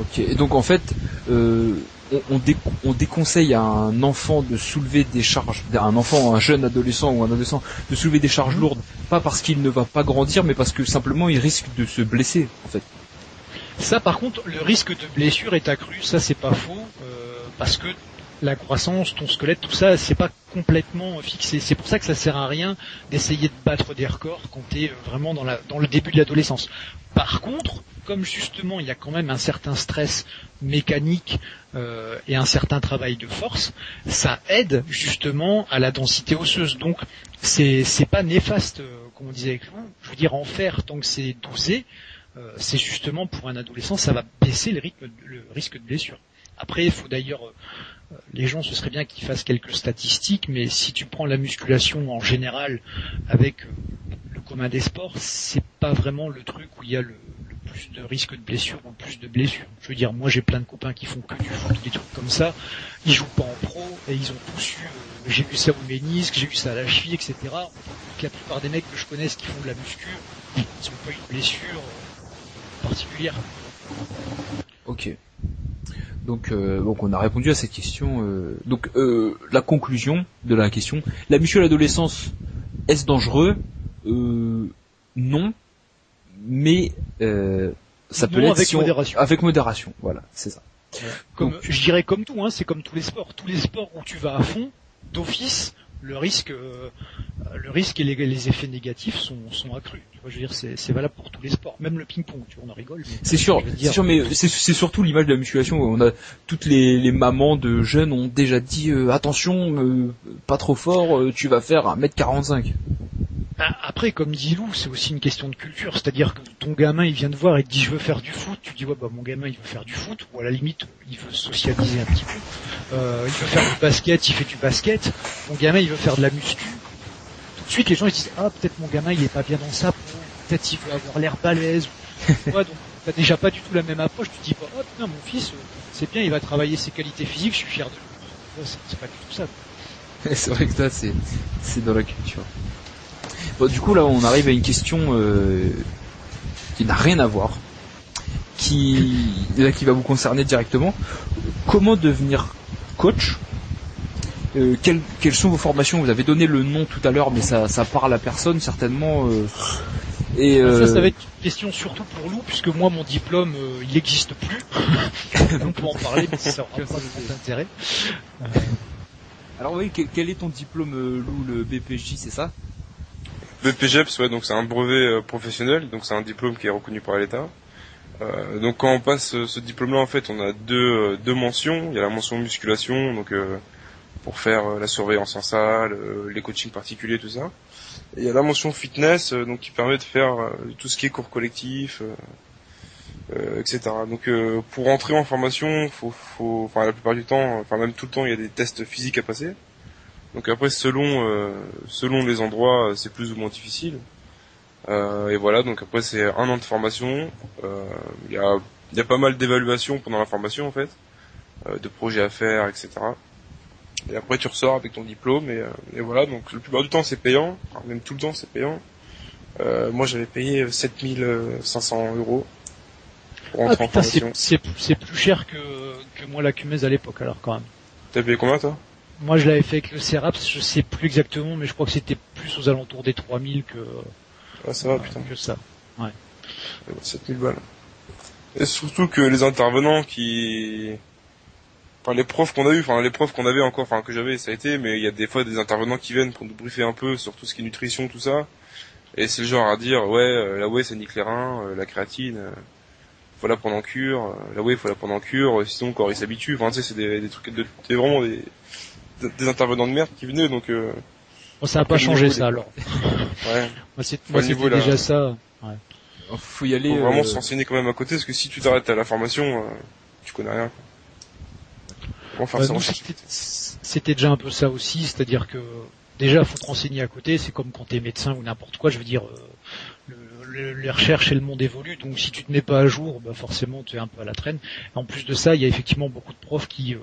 Ok, et donc en fait, on déconseille à un enfant de soulever des charges, un jeune adolescent ou un adolescent de soulever des charges lourdes, pas parce qu'il ne va pas grandir, mais parce que simplement il risque de se blesser, en fait. Ça, par contre, le risque de blessure est accru, ça c'est pas faux, parce que la croissance, ton squelette, tout ça, c'est pas complètement fixé. C'est pour ça que ça sert à rien d'essayer de battre des records quand t'es vraiment dans le début de l'adolescence. Par contre, comme justement il y a quand même un certain stress mécanique et un certain travail de force, ça aide justement à la densité osseuse. Donc c'est pas néfaste, comme on disait avec vous. Je veux dire, en faire tant que c'est dosé, c'est justement pour un adolescent, ça va baisser le risque de blessure. Après, il faut d'ailleurs, les gens, ce serait bien qu'ils fassent quelques statistiques, mais si tu prends la musculation en général avec le commun des sports, c'est pas vraiment le truc où il y a le plus de risque de blessure ou le plus de blessures. Je veux dire, moi j'ai plein de copains qui font que du foot ou des trucs comme ça, ils jouent pas en pro et ils ont tous eu, j'ai eu ça au ménisque, j'ai eu ça à la cheville, etc. Donc, la plupart des mecs que je connaisse qui font de la muscu, ils ont pas eu de blessure particulière. Ok. Donc on a répondu à cette question. Donc la conclusion de la question, la muscu à l'adolescence, est-ce dangereux? Non, mais ça peut l'être avec modération. Avec modération, voilà, c'est ça. Comme, je dirais comme tout, hein, c'est comme tous les sports. Tous les sports où tu vas à fond, d'office, le risque et les effets négatifs sont accrus. Tu vois, je veux dire, c'est valable pour tous les sports, même le ping-pong. Tu vois, on en rigole. Mais c'est sûr, mais c'est surtout l'image de la musculation. On a toutes les mamans de jeunes ont déjà dit attention, pas trop fort, tu vas faire 1m45. Après, comme dit Lou, c'est aussi une question de culture. C'est-à-dire que ton gamin, il vient te voir et te dit je veux faire du foot. Tu dis ouais, bah mon gamin, il veut faire du foot, ou à la limite, il veut socialiser un petit peu. Il veut faire du basket, il fait du basket. Mon gamin, il veut faire de la muscu. Tout de suite, les gens ils disent ah peut-être mon gamin, il est pas bien dans sa peau. Peut-être il veut avoir l'air balèze. Ouais, donc t'as déjà pas du tout la même approche. Tu te dis pas oh putain mon fils, c'est bien, il va travailler ses qualités physiques. Je suis fier de lui. C'est pas du tout ça. C'est vrai que ça, c'est dans la culture. Bon, du coup là on arrive à une question qui n'a rien à voir, qui va vous concerner directement. Comment devenir coach? Quelles sont vos formations? Vous avez donné le nom tout à l'heure, mais ça parle à personne certainement. Ça va être une question surtout pour Lou, puisque moi mon diplôme il n'existe plus. Donc pour en parler, mais ça aura pas d'intérêt. Alors oui, quel est ton diplôme, Lou? Le BPJ, c'est ça? BPGEPS, ouais, donc c'est un brevet professionnel, donc c'est un diplôme qui est reconnu par l'État. Donc quand on passe ce diplôme-là, en fait, on a deux mentions. Il y a la mention musculation, donc pour faire la surveillance en salle, les coachings particuliers, tout ça. Et il y a la mention fitness, donc qui permet de faire tout ce qui est cours collectif, etc. Donc pour entrer en formation, enfin la plupart du temps, enfin même tout le temps, il y a des tests physiques à passer. Donc après selon les endroits, c'est plus ou moins difficile. Et voilà, donc après c'est 1 an de formation. Il y a pas mal d'évaluations pendant la formation en fait, de projets à faire, etc. Et après tu ressors avec ton diplôme et voilà. Donc la plupart du temps c'est payant, enfin, même tout le temps c'est payant. Moi j'avais payé 7500 € pour rentrer en formation. C'est plus cher que moi la Cumèze à l'époque alors quand même. T'as payé combien toi? Moi je l'avais fait avec le CERAPS, je sais plus exactement, mais je crois que c'était plus aux alentours des 3000 que... Ah ça va putain. Que ça, ouais. 7000 balles. Et surtout que les intervenants enfin les profs qu'on a eu, enfin les profs qu'on avait encore, enfin que j'avais ça a été, mais il y a des fois des intervenants qui viennent pour nous briefer un peu sur tout ce qui est nutrition, tout ça. Et c'est le genre à dire ouais la whey ça nique les reins, la créatine faut la prendre en cure, la whey faut la prendre en cure, sinon le corps il s'habitue. Enfin tu sais c'est des trucs c'est vraiment des intervenants de merde qui venaient donc bon, ça a pas changé ça alors. Ouais. Moi c'était déjà ça. Ouais. Faut y aller. Faut vraiment se renseigner quand même à côté parce que si tu t'arrêtes à la formation, tu connais rien. C'était déjà un peu ça aussi, c'est-à-dire que déjà faut te renseigner à côté, c'est comme quand t'es médecin ou n'importe quoi, je veux dire les recherches et le monde évoluent, donc si tu te mets pas à jour, bah forcément tu es un peu à la traîne. Et en plus de ça, il y a effectivement beaucoup de profs qui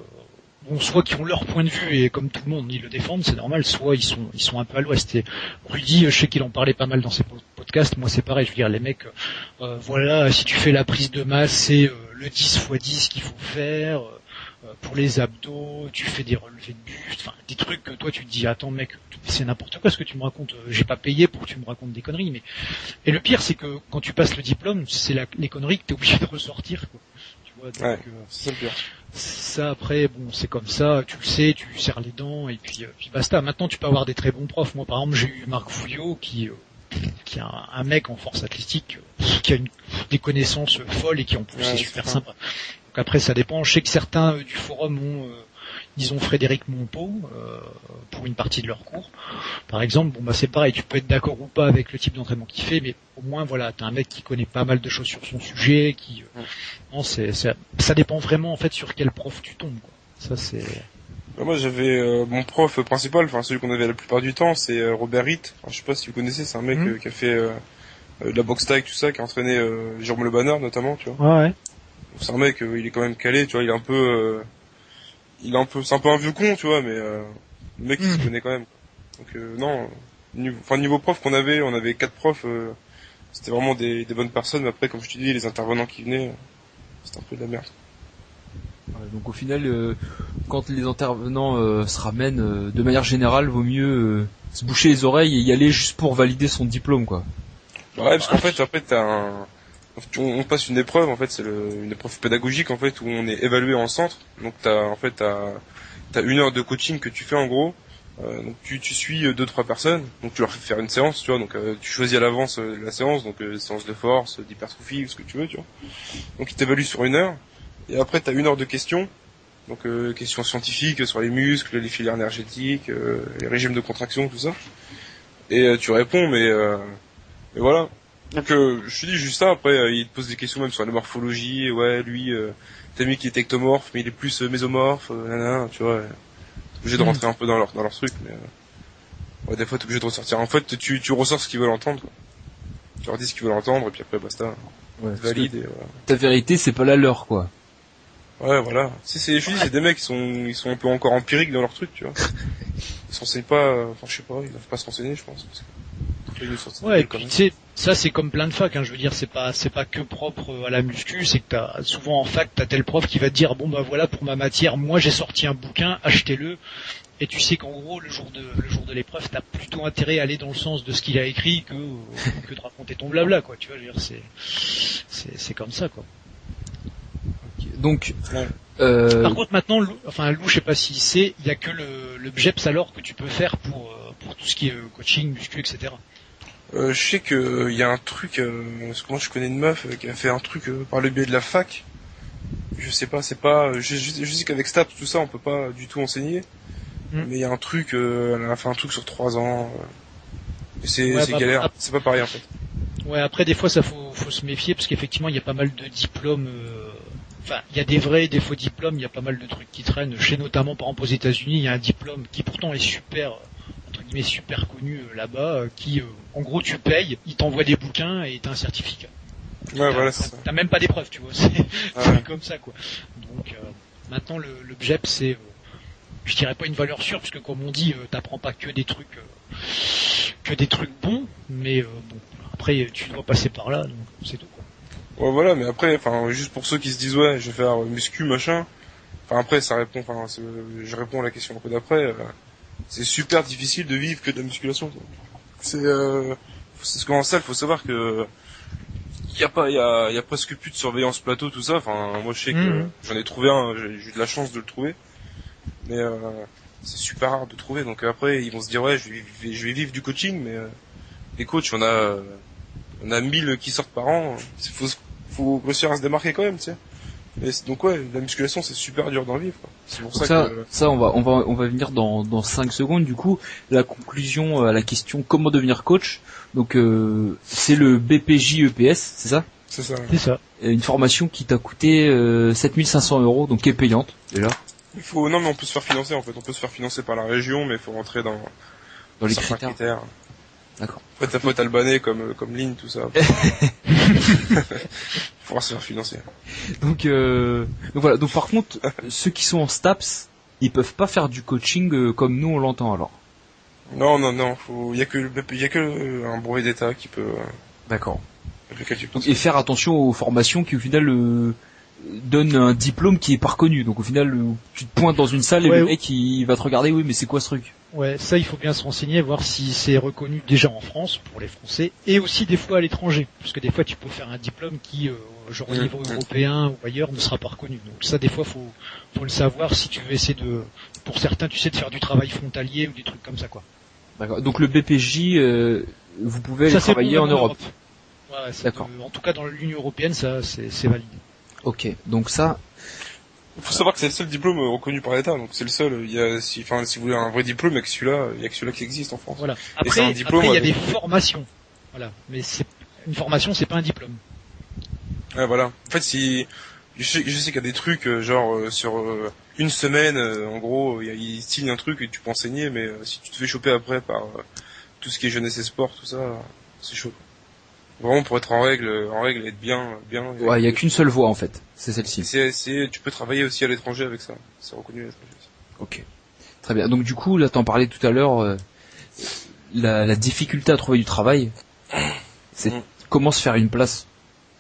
soit qui ont leur point de vue et comme tout le monde ils le défendent, c'est normal, soit ils sont un peu à l'ouest. Et Rudy, je sais qu'il en parlait pas mal dans ses podcasts, moi c'est pareil, je veux dire les mecs voilà, si tu fais la prise de masse, c'est le 10x10 qu'il faut faire. Pour les abdos, tu fais des relevés de buste, enfin des trucs que toi tu te dis attends mec, c'est n'importe quoi ce que tu me racontes, j'ai pas payé pour que tu me racontes des conneries. Mais et le pire c'est que quand tu passes le diplôme, c'est les conneries que t'es obligé de ressortir quoi. Tu vois, donc, c'est le pire. Ça après bon c'est comme ça, tu le sais, tu serres les dents et puis basta. Maintenant tu peux avoir des très bons profs. Moi par exemple j'ai eu Marc Fouillot qui est un mec en force athlétique qui a des connaissances folles et qui en plus est super sympa. Donc après ça dépend, je sais que certains du forum ont Frédéric Monpeau pour une partie de leur cours. Par exemple, bon bah c'est pareil, tu peux être d'accord ou pas avec le type d'entraînement qu'il fait, mais au moins voilà, t'as un mec qui connaît pas mal de choses sur son sujet, qui non ça dépend vraiment en fait sur quel prof tu tombes quoi. Ça c'est Moi j'avais mon prof principal, enfin celui qu'on avait la plupart du temps, c'est Robert Ritt. Je sais pas si vous connaissez, c'est un mec qui a fait de la boxe taille tout ça, qui a entraîné Jérôme Le Banner notamment, tu vois. Ouais. C'est un mec, il est quand même calé, tu vois, il est un peu c'est un peu un vieux con, tu vois, mais le mec il se connaît quand même. Donc non, niveau prof qu'on avait, on avait 4 profs, c'était vraiment des bonnes personnes, mais après comme je te dis, les intervenants qui venaient, c'était un peu de la merde. Donc au final, quand les intervenants se ramènent, de manière générale, vaut mieux se boucher les oreilles et y aller juste pour valider son diplôme, quoi. Ouais, parce qu'en fait, après on passe une épreuve, en fait, c'est une épreuve pédagogique, en fait, où on est évalué en centre. Donc t'as 1 heure de coaching que tu fais en gros. Donc tu suis 2-3 personnes, donc tu leur fais faire une séance, tu vois. Donc tu choisis à l'avance la séance, donc séance de force, d'hypertrophie, ce que tu veux, tu vois. Donc ils t'évaluent sur 1 heure. Et après, t'as 1 heure de questions. Donc, questions scientifiques sur les muscles, les filières énergétiques, les régimes de contraction, tout ça. Et tu réponds, mais voilà. Donc, je te dis juste ça. Après, ils te posent des questions même sur la morphologie. Ouais, lui, t'as mis qu'il est ectomorphe, mais il est plus mésomorphe, tu vois. T'es obligé de rentrer un peu dans leur truc, mais ouais, des fois, t'es obligé de ressortir. En fait, tu ressors ce qu'ils veulent entendre, quoi. Tu leur dis ce qu'ils veulent entendre, et puis après, basta. Ouais, valide, et voilà. Ta vérité, c'est pas la leur, quoi. Ouais, voilà. Je dis, c'est des mecs ils sont un peu encore empiriques dans leur truc, tu vois. Ils s'enseignent pas, je sais pas, ils doivent pas se renseigner, je pense. Ouais, et puis tu sais, ça c'est comme plein de facs, hein, je veux dire, c'est pas que propre à la muscu, c'est que t'as, souvent en fac, t'as tel prof qui va te dire, bon bah voilà, pour ma matière, moi j'ai sorti un bouquin, achetez-le, et tu sais qu'en gros, le jour de l'épreuve, t'as plutôt intérêt à aller dans le sens de ce qu'il a écrit que de raconter ton blabla, quoi, tu vois, je veux dire, c'est comme ça, quoi. Donc, par contre, maintenant, Lou, je sais pas s'il sait, il y a que le BJEPS alors que tu peux faire pour tout ce qui est coaching, muscu, etc. Je sais que il y a un truc, parce que moi je connais une meuf qui a fait un truc par le biais de la fac. Je sais pas, je sais qu'avec STAPS tout ça on peut pas du tout enseigner. Mais il y a un truc, elle a fait un truc sur 3 ans. Et c'est galère, c'est pas pareil en fait. Ouais, après des fois ça faut se méfier parce qu'effectivement il y a pas mal de diplômes. Enfin, il y a des vrais et des faux diplômes, il y a pas mal de trucs qui traînent. Chez notamment, par exemple, aux États-Unis, il y a un diplôme qui pourtant est super, entre guillemets, super connu là-bas, qui, en gros, tu payes, il t'envoie des bouquins et t'as un certificat. Ouais, voilà, c'est ça. T'as même pas d'épreuve, tu vois, c'est comme ça, quoi. Donc, maintenant, le BJEP, c'est, je dirais pas une valeur sûre, parce que comme on dit, t'apprends pas que des trucs bons, mais bon, après, tu dois passer par là, donc c'est tout, quoi. Ouais, voilà, mais après, juste pour ceux qui se disent, ouais, je vais faire muscu, machin. Après, ça répond, je réponds à la question un peu d'après. C'est super difficile de vivre que de la musculation, quoi. C'est ce qu'en salle, faut savoir que il y a presque plus de surveillance plateau, tout ça. Moi, je sais que j'en ai trouvé un, j'ai eu de la chance de le trouver. Mais, c'est super rare de trouver. Donc après, ils vont se dire, ouais, je vais vivre du coaching, mais, les coachs, on a 1000 qui sortent par an. Faut réussir à se démarquer quand même, tu sais. Et donc ouais, la musculation c'est super dur d'en vivre, quoi. C'est pour ça on va venir dans 5 secondes. Du coup, la conclusion à la question comment devenir coach. Donc c'est le BPJ EPS, c'est ça? C'est ça. Ouais. C'est ça. Une formation qui t'a coûté 7500 €, donc qui est payante déjà. Non mais on peut se faire financer en fait, on peut se faire financer par la région, mais il faut rentrer dans les critères. D'accord. Après, t'as faut être albanais comme Lynn, tout ça. Pour se faire financer. Donc voilà. Donc par contre, ceux qui sont en STAPS, ils peuvent pas faire du coaching comme nous on l'entend alors. Non, y a que un brevet d'État qui peut. D'accord. Avec lequel tu peux. Donc, et faire attention aux formations qui au final donnent un diplôme qui est pas reconnu. Donc au final, tu te pointes dans une salle et le mec il va te regarder. Oui, mais c'est quoi ce truc? Ouais, ça il faut bien se renseigner, voir si c'est reconnu déjà en France pour les Français et aussi des fois à l'étranger, parce que des fois tu peux faire un diplôme qui, genre au niveau européen ou ailleurs, ne sera pas reconnu. Donc ça des fois faut le savoir si tu veux essayer pour certains tu sais de faire du travail frontalier ou des trucs comme ça quoi. D'accord. Donc le BPJ, vous pouvez aller travailler en Europe. Ouais, d'accord. En tout cas dans l'Union européenne ça c'est valide. Ok, donc ça. Il faut savoir que c'est le seul diplôme reconnu par l'État, donc c'est le seul. Si vous voulez un vrai diplôme, il y a que celui-là qui existe en France. Voilà. Après, il y a des formations. Voilà. Mais une formation, c'est pas un diplôme. Ouais, voilà. En fait, je sais qu'il y a des trucs, sur une semaine, en gros, ils signent un truc et tu peux enseigner, mais si tu te fais choper après par tout ce qui est jeunesse et sport, tout ça, c'est chaud. Vraiment pour être en règle et être bien. Ouais, il y a qu'une seule voie en fait, c'est celle-ci. Tu peux travailler aussi à l'étranger avec ça. C'est reconnu à l'étranger aussi. Ok. Très bien. Donc du coup, là t'en parlais tout à l'heure, la difficulté à trouver du travail, c'est comment se faire une place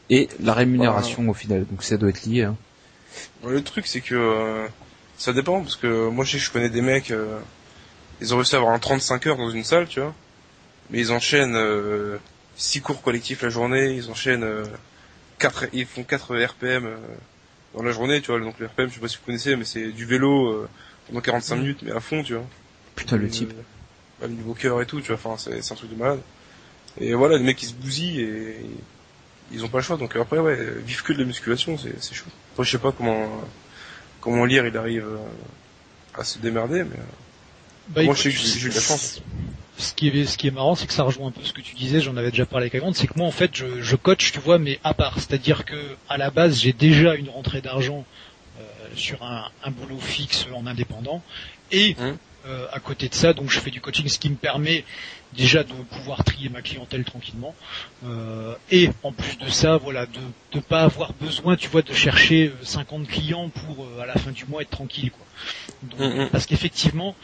et la rémunération au final. Donc ça doit être lié. Hein. Ouais, le truc c'est que ça dépend parce que moi je connais des mecs, ils ont réussi à avoir un 35 heures dans une salle, tu vois, mais ils enchaînent 6 cours collectifs la journée, ils enchaînent ils font 4 RPM dans la journée, tu vois. Donc le RPM, je sais pas si vous connaissez, mais c'est du vélo pendant 45 minutes, mais à fond, tu vois. Putain, le type. Le niveau cœur et tout, tu vois. Enfin, c'est un truc de malade. Et voilà, les mecs ils se bousillent et ils ont pas le choix. Donc après, ouais, vivre que de la musculation, c'est chaud. Après, je sais pas comment lire il arrive à se démerder, mais moi je sais que j'ai eu de la chance. Ce qui est marrant, c'est que ça rejoint un peu ce que tu disais, j'en avais déjà parlé avec Agand, c'est que moi en fait je coach, tu vois, mais à part, c'est-à-dire que à la base j'ai déjà une rentrée d'argent sur un boulot fixe en indépendant, et à côté de ça, donc je fais du coaching, ce qui me permet déjà de pouvoir trier ma clientèle tranquillement, et en plus de ça, voilà, de pas avoir besoin, tu vois, de chercher 50 clients pour à la fin du mois être tranquille, quoi. Donc, parce qu'effectivement,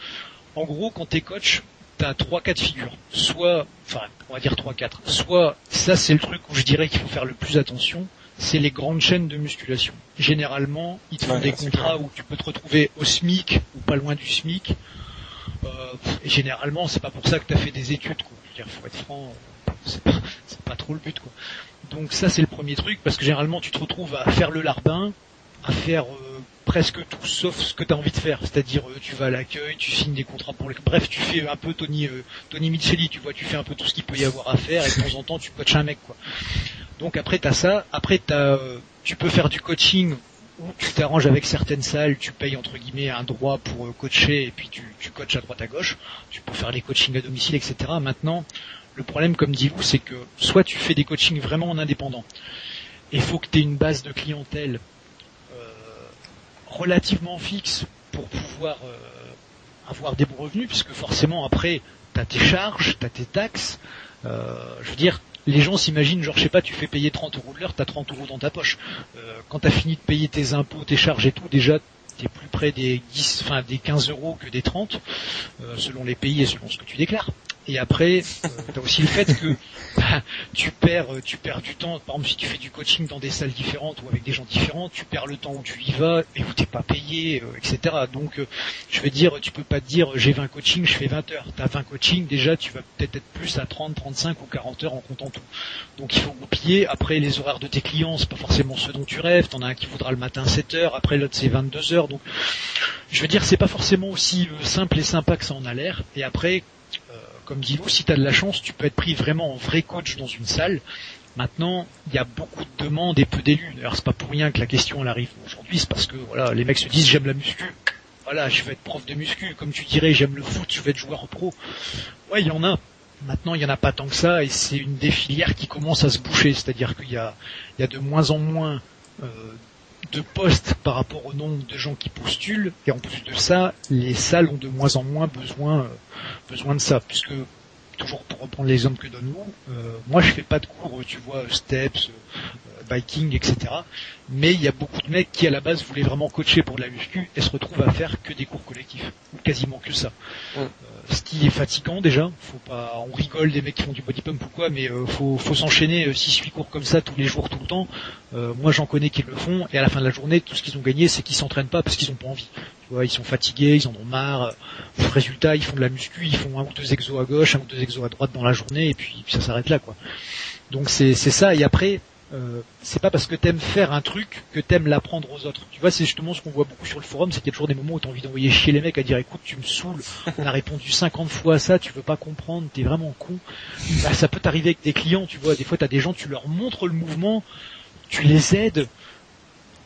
en gros, quand t'es coach, t'as 3 cas de figure. Soit, enfin, on va dire 3-4. Soit, ça c'est le truc où je dirais qu'il faut faire le plus attention, c'est les grandes chaînes de musculation. Généralement, ils te font des contrats où tu peux te retrouver au SMIC ou pas loin du SMIC. Et généralement, c'est pas pour ça que t'as fait des études, quoi. Je veux dire, faut être franc, c'est pas trop le but, quoi. Donc ça c'est le premier truc, parce que généralement tu te retrouves à faire le larbin, à faire presque tout sauf ce que tu as envie de faire, c'est-à-dire tu vas à l'accueil, tu signes des contrats pour bref, tu fais un peu Tony Micheli, tu vois, tu fais un peu tout ce qu'il peut y avoir à faire et de temps en temps tu coaches un mec, quoi. Donc après t'as ça, après tu peux faire du coaching où tu t'arranges avec certaines salles, tu payes entre guillemets un droit pour coacher et puis tu coaches à droite à gauche, tu peux faire les coachings à domicile, etc. Maintenant, le problème, comme dit vous, c'est que soit tu fais des coachings vraiment en indépendant, et il faut que tu aies une base de clientèle relativement fixe pour pouvoir avoir des bons revenus, puisque forcément après tu as tes charges, tu as tes taxes, je veux dire, les gens s'imaginent, genre je sais pas, tu fais payer 30 € de l'heure, tu as 30 € dans ta poche. Quand tu as fini de payer tes impôts, tes charges et tout, déjà tu es plus près des 15 € que des 30, selon les pays et selon ce que tu déclares. Et après, tu as aussi le fait que tu perds du temps. Par exemple, si tu fais du coaching dans des salles différentes ou avec des gens différents, tu perds le temps où tu y vas et où t'es pas payé, etc. Donc, je veux dire, tu peux pas te dire j'ai 20 coachings, je fais 20 heures. T'as 20 coachings, déjà, tu vas peut-être être plus à 30, 35 ou 40 heures en comptant tout. Donc, il faut goupiller. Après, les horaires de tes clients, c'est pas forcément ceux dont tu rêves. T'en as un qui voudra le matin 7 heures, après l'autre c'est 22 heures. Donc, je veux dire, c'est pas forcément aussi simple et sympa que ça en a l'air. Et après, comme dit Lou, si tu as de la chance, tu peux être pris vraiment en vrai coach dans une salle. Maintenant, il y a beaucoup de demandes et peu d'élus. D'ailleurs, c'est pas pour rien que la question elle arrive aujourd'hui, c'est parce que voilà, les mecs se disent j'aime la muscu. Voilà, je vais être prof de muscu. Comme tu dirais, j'aime le foot, je vais être joueur pro. Ouais, il y en a. Maintenant, il y en a pas tant que ça, et c'est une des filières qui commence à se boucher. C'est-à-dire qu'il y a de moins en moins de postes par rapport au nombre de gens qui postulent, et en plus de ça, les salles ont de moins en moins besoin de ça, puisque toujours pour reprendre l'exemple que donne Lou, moi je fais pas de cours, tu vois, steps, biking, etc. Mais il y a beaucoup de mecs qui à la base voulaient vraiment coacher pour de la muscu et se retrouvent à faire que des cours collectifs, ou quasiment que ça. Ce qui est fatigant déjà, on rigole des mecs qui font du body pump ou quoi, mais faut s'enchaîner 6-8 cours comme ça tous les jours, tout le temps. Moi j'en connais qui le font, et à la fin de la journée, tout ce qu'ils ont gagné, c'est qu'ils s'entraînent pas parce qu'ils ont pas envie. Tu vois, ils sont fatigués, ils en ont marre. Résultat, ils font de la muscu, ils font 1 ou 2 exos à gauche, 1 ou 2 exos à droite dans la journée, et puis ça s'arrête là, quoi. Donc c'est ça, et après, c'est pas parce que t'aimes faire un truc que t'aimes l'apprendre aux autres. Tu vois, c'est justement ce qu'on voit beaucoup sur le forum, c'est qu'il y a toujours des moments où t'as envie d'envoyer chier les mecs à dire écoute, tu me saoules, on a répondu 50 fois à ça, tu veux pas comprendre, t'es vraiment con. Bah, ça peut t'arriver avec des clients, tu vois, des fois t'as des gens, tu leur montres le mouvement, tu les aides,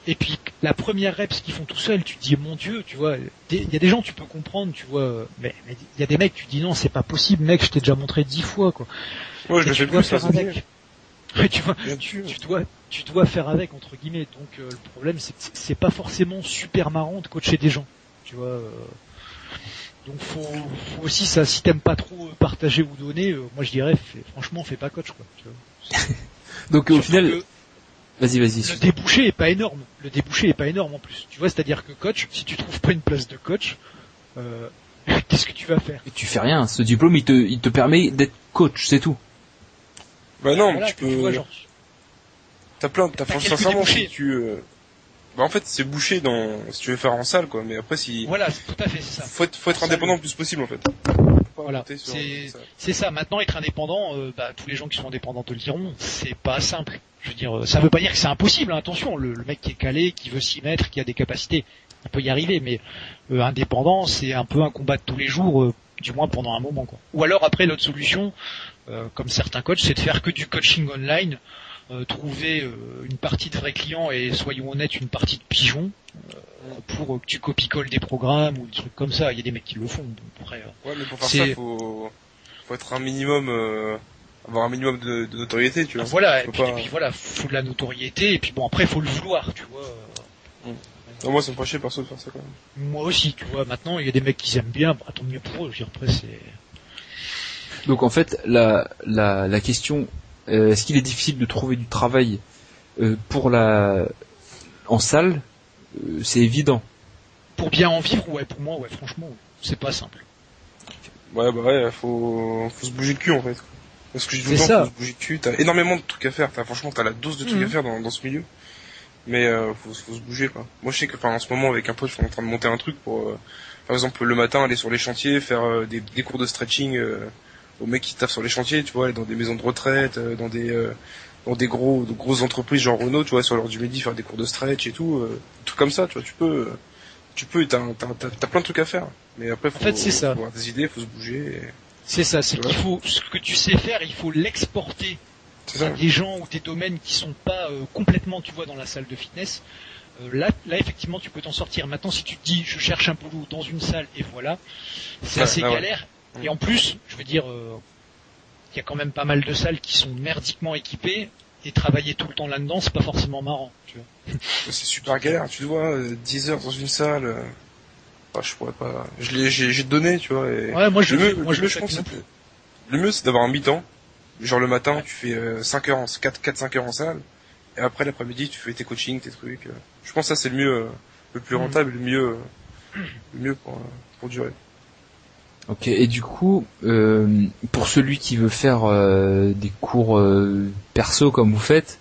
et puis la première reps qu'ils font tout seuls, tu te dis mon Dieu, tu vois, il y a des gens tu peux comprendre, tu vois, mais il y a des mecs tu te dis non, c'est pas possible, mec, je t'ai déjà montré 10 fois, quoi. Ouais, je le fais plus, faire ça, avec. Ouais, tu dois faire avec, entre guillemets. Donc le problème c'est que c'est pas forcément super marrant de coacher des gens, tu vois. Donc faut aussi ça, si t'aimes pas trop partager ou donner, moi je dirais franchement fais pas coach, quoi, tu vois. Donc au final, vas-y. Le débouché est pas énorme. Le débouché est pas énorme en plus. Tu vois, c'est-à-dire que coach, si tu trouves pas une place de coach, qu'est-ce que tu vas faire? Tu fais rien. Ce diplôme, il te permet d'être coach, c'est tout. Bah non, voilà, mais tu peux. Vois, genre... Sincèrement, si tu. Bah en fait, c'est bouché si tu veux faire en salle, quoi. Mais après, si. Voilà, c'est tout à fait ça. Faut être indépendant le plus possible, en fait. Voilà, c'est ça. Maintenant, être indépendant, tous les gens qui sont indépendants te le diront, c'est pas simple. Je veux dire, ça veut pas dire que c'est impossible, hein, attention. Le mec qui est calé, qui veut s'y mettre, qui a des capacités, il peut y arriver. Mais indépendant, c'est un peu un combat de tous les jours, du moins pendant un moment, quoi. Ou alors après, l'autre solution, comme certains coachs, c'est de faire que du coaching online, trouver une partie de vrais clients et, soyons honnêtes, une partie de pigeons, pour que tu copie-colles des programmes ou des trucs comme ça. Il y a des mecs qui le font. Donc après, ouais, mais pour faire ça, faut être un minimum, avoir un minimum de notoriété, tu vois. Voilà, et puis voilà, faut de la notoriété, et puis bon, après, faut le vouloir, tu vois. Non, moi, ça me ferait chier perso de faire ça, quand même. Moi aussi, tu vois. Maintenant, il y a des mecs qui aiment bien, bah, tant mieux pour eux. Je veux dire, après, c'est... Donc en fait, la question, est-ce qu'il est difficile de trouver du travail en salle? C'est évident. Pour bien en vivre, ouais, pour moi, ouais, franchement, c'est pas simple. Ouais, bah ouais, faut se bouger le cul, en fait. Parce que je dis tout le temps, faut se bouger le cul. T'as énormément de trucs à faire. Franchement, t'as la dose de trucs à faire dans ce milieu. Mais faut se bouger, quoi. Moi, je sais que, en ce moment, avec un pote, je suis en train de monter un truc pour, par exemple, le matin, aller sur les chantiers, faire des cours de stretching aux mecs qui taffent sur les chantiers, tu vois, aller dans des maisons de retraite, dans des grosses entreprises genre Renault, tu vois, sur l'heure du midi, faire des cours de stretch et tout, tout comme ça, tu vois, t'as plein de trucs à faire. Mais après, faut avoir des idées, faut se bouger. C'est ça, c'est qu'il faut, ce que tu sais faire, il faut l'exporter à des gens ou des domaines qui sont pas complètement, tu vois, dans la salle de fitness. Là, effectivement, tu peux t'en sortir. Maintenant, si tu te dis, je cherche un boulot dans une salle et voilà, c'est assez galère. Et en plus, je veux dire, il y a quand même pas mal de salles qui sont merdiquement équipées, et travailler tout le temps là-dedans, c'est pas forcément marrant, tu vois. C'est super galère, tu vois, 10 heures dans une salle, je pourrais pas, j'ai donné, tu vois, et... Ouais, moi je pense que le mieux c'est d'avoir un mi-temps, genre le matin, tu fais 4-5 heures en salle, et après l'après-midi, tu fais tes coachings, tes trucs, je pense que ça c'est le mieux, le plus rentable, le mieux pour durer. Ok, et du coup, pour celui qui veut faire des cours perso comme vous faites,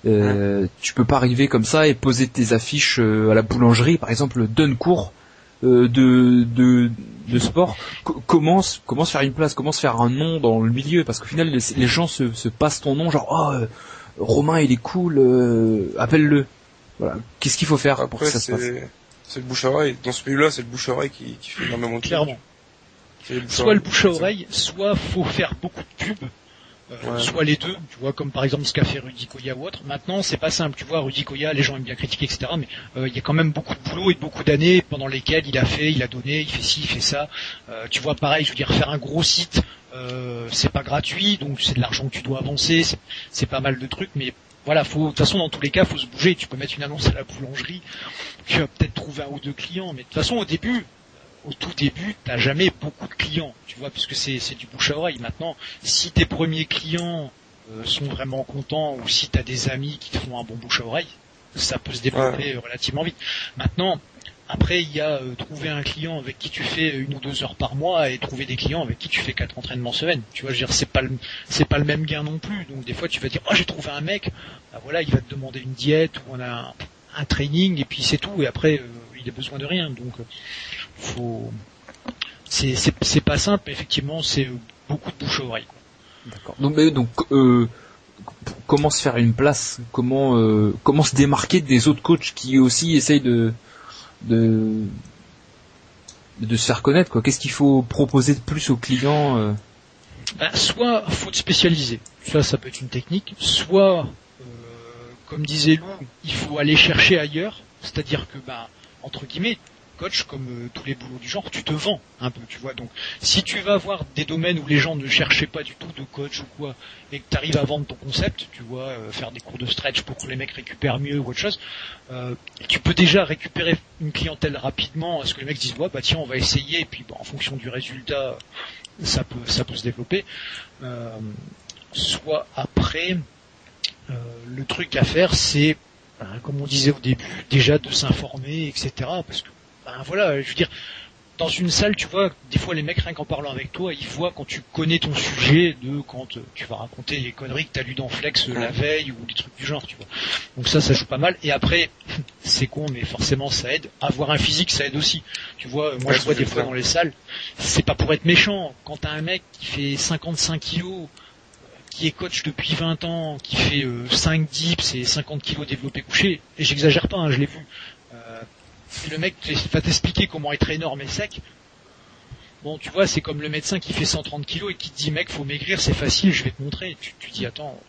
tu peux pas arriver comme ça et poser tes affiches à la boulangerie, par exemple, donne cours de sport. Comment se faire une place, comment se faire un nom dans le milieu, parce qu'au final les gens se passent ton nom, genre Romain il est cool, appelle-le. Voilà. Qu'est-ce qu'il faut faire pour que ça se passe? C'est le bouche à oreille. Dans ce milieu-là, c'est le bouche à oreille qui fait énormément de clairement. Soit le bouche à oreille, soit faut faire beaucoup de pubs, soit les deux, tu vois, comme par exemple ce qu'a fait Rudy Koya ou autre. Maintenant, c'est pas simple, tu vois, Rudy Koya, les gens aiment bien critiquer, etc., mais il y a quand même beaucoup de boulot et beaucoup d'années pendant lesquelles il a donné, il fait ci, il fait ça. Tu vois, pareil, je veux dire, faire un gros site, c'est pas gratuit, donc c'est de l'argent que tu dois avancer, c'est pas mal de trucs, mais voilà, de toute façon, dans tous les cas, faut se bouger. Tu peux mettre une annonce à la boulangerie, tu vas peut-être trouver 1 ou 2 clients, mais de toute façon, au début, au tout début, t'as jamais beaucoup de clients, tu vois, puisque c'est du bouche à oreille. Maintenant, si tes premiers clients sont vraiment contents, ou si t'as des amis qui te font un bon bouche à oreille, ça peut se développer relativement vite. Maintenant, après, il y a trouver un client avec qui tu fais 1 ou 2 heures par mois et trouver des clients avec qui tu fais 4 entraînements semaine. Tu vois, je veux dire, c'est pas le même gain non plus. Donc des fois, tu vas dire, oh, j'ai trouvé un mec, bah, voilà, il va te demander une diète ou on a un training et puis c'est tout. Et après, il a besoin de rien. Donc, c'est pas simple, mais effectivement, c'est beaucoup de bouche à oreille, quoi. D'accord. Donc, comment se faire une place, comment se démarquer des autres coachs qui aussi essayent de se faire connaître, quoi. Qu'est-ce qu'il faut proposer de plus aux clients Soit faut te spécialiser, ça peut être une technique, soit comme disait Lou, il faut aller chercher ailleurs, c'est-à-dire que entre guillemets, coach, comme tous les boulots du genre, tu te vends un peu, tu vois. Donc si tu vas avoir des domaines où les gens ne cherchaient pas du tout de coach ou quoi, et que tu arrives à vendre ton concept, tu vois, faire des cours de stretch pour que les mecs récupèrent mieux ou autre chose, tu peux déjà récupérer une clientèle rapidement, parce que les mecs disent ouais tiens, on va essayer, et puis en fonction du résultat, ça peut se développer. Soit après, le truc à faire, c'est comme on disait au début, déjà de s'informer, etc. Parce que voilà, je veux dire, dans une salle, tu vois, des fois les mecs, rien qu'en parlant avec toi, ils voient quand tu connais ton sujet, quand tu vas raconter les conneries que t'as lu dans Flex la veille ou des trucs du genre, tu vois. Donc ça joue pas mal. Et après, c'est con, mais forcément ça aide. Avoir un physique, ça aide aussi. Tu vois, moi je vois des fois dans les salles, c'est pas pour être méchant. Quand t'as un mec qui fait 55 kilos, qui est coach depuis 20 ans, qui fait 5 dips et 50 kilos développé couché, et j'exagère pas, je l'ai vu. Le mec va t'expliquer comment être énorme et sec. Bon, tu vois, c'est comme le médecin qui fait 130 kilos et qui te dit, mec, faut maigrir, c'est facile, je vais te montrer. Tu dis, attends.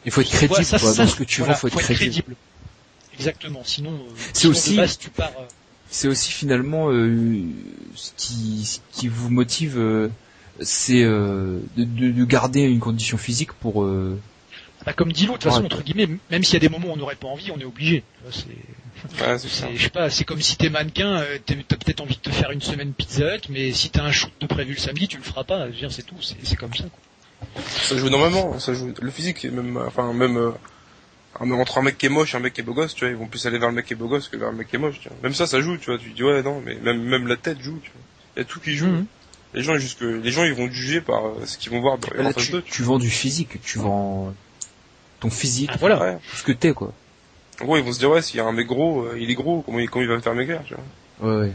Il faut être crédible, dans ce que tu vends, faut être crédible. Exactement, sinon, c'est aussi, de base, tu pars. C'est aussi finalement ce qui vous motive, c'est de garder une condition physique pour. Comme dit l'autre, de toute façon, entre guillemets, même s'il y a des moments où on n'aurait pas envie, on est obligé. Je sais pas, c'est comme si t'es mannequin, t'as peut-être envie de te faire une semaine Pizza Hut, mais si t'as un shoot de prévu le samedi, tu le feras pas. Je veux dire, c'est tout, c'est comme ça, quoi. Ça joue énormément, ça joue le physique, même entre un mec qui est moche et un mec qui est beau gosse, tu vois, ils vont plus aller vers le mec qui est beau gosse que vers le mec qui est moche, tu vois. Même ça joue, tu vois, tu dis ouais, non, mais même la tête joue, tu vois. Il y a tout qui joue. Les gens ils vont te juger par ce qu'ils vont voir en face d'eux. Tu vends du physique, tu vends ton physique, voilà, ce que t'es, quoi. En gros, ils vont se dire ouais, s'il y a un mec gros, il est gros, comment il va me faire maigrir, tu vois. Ouais.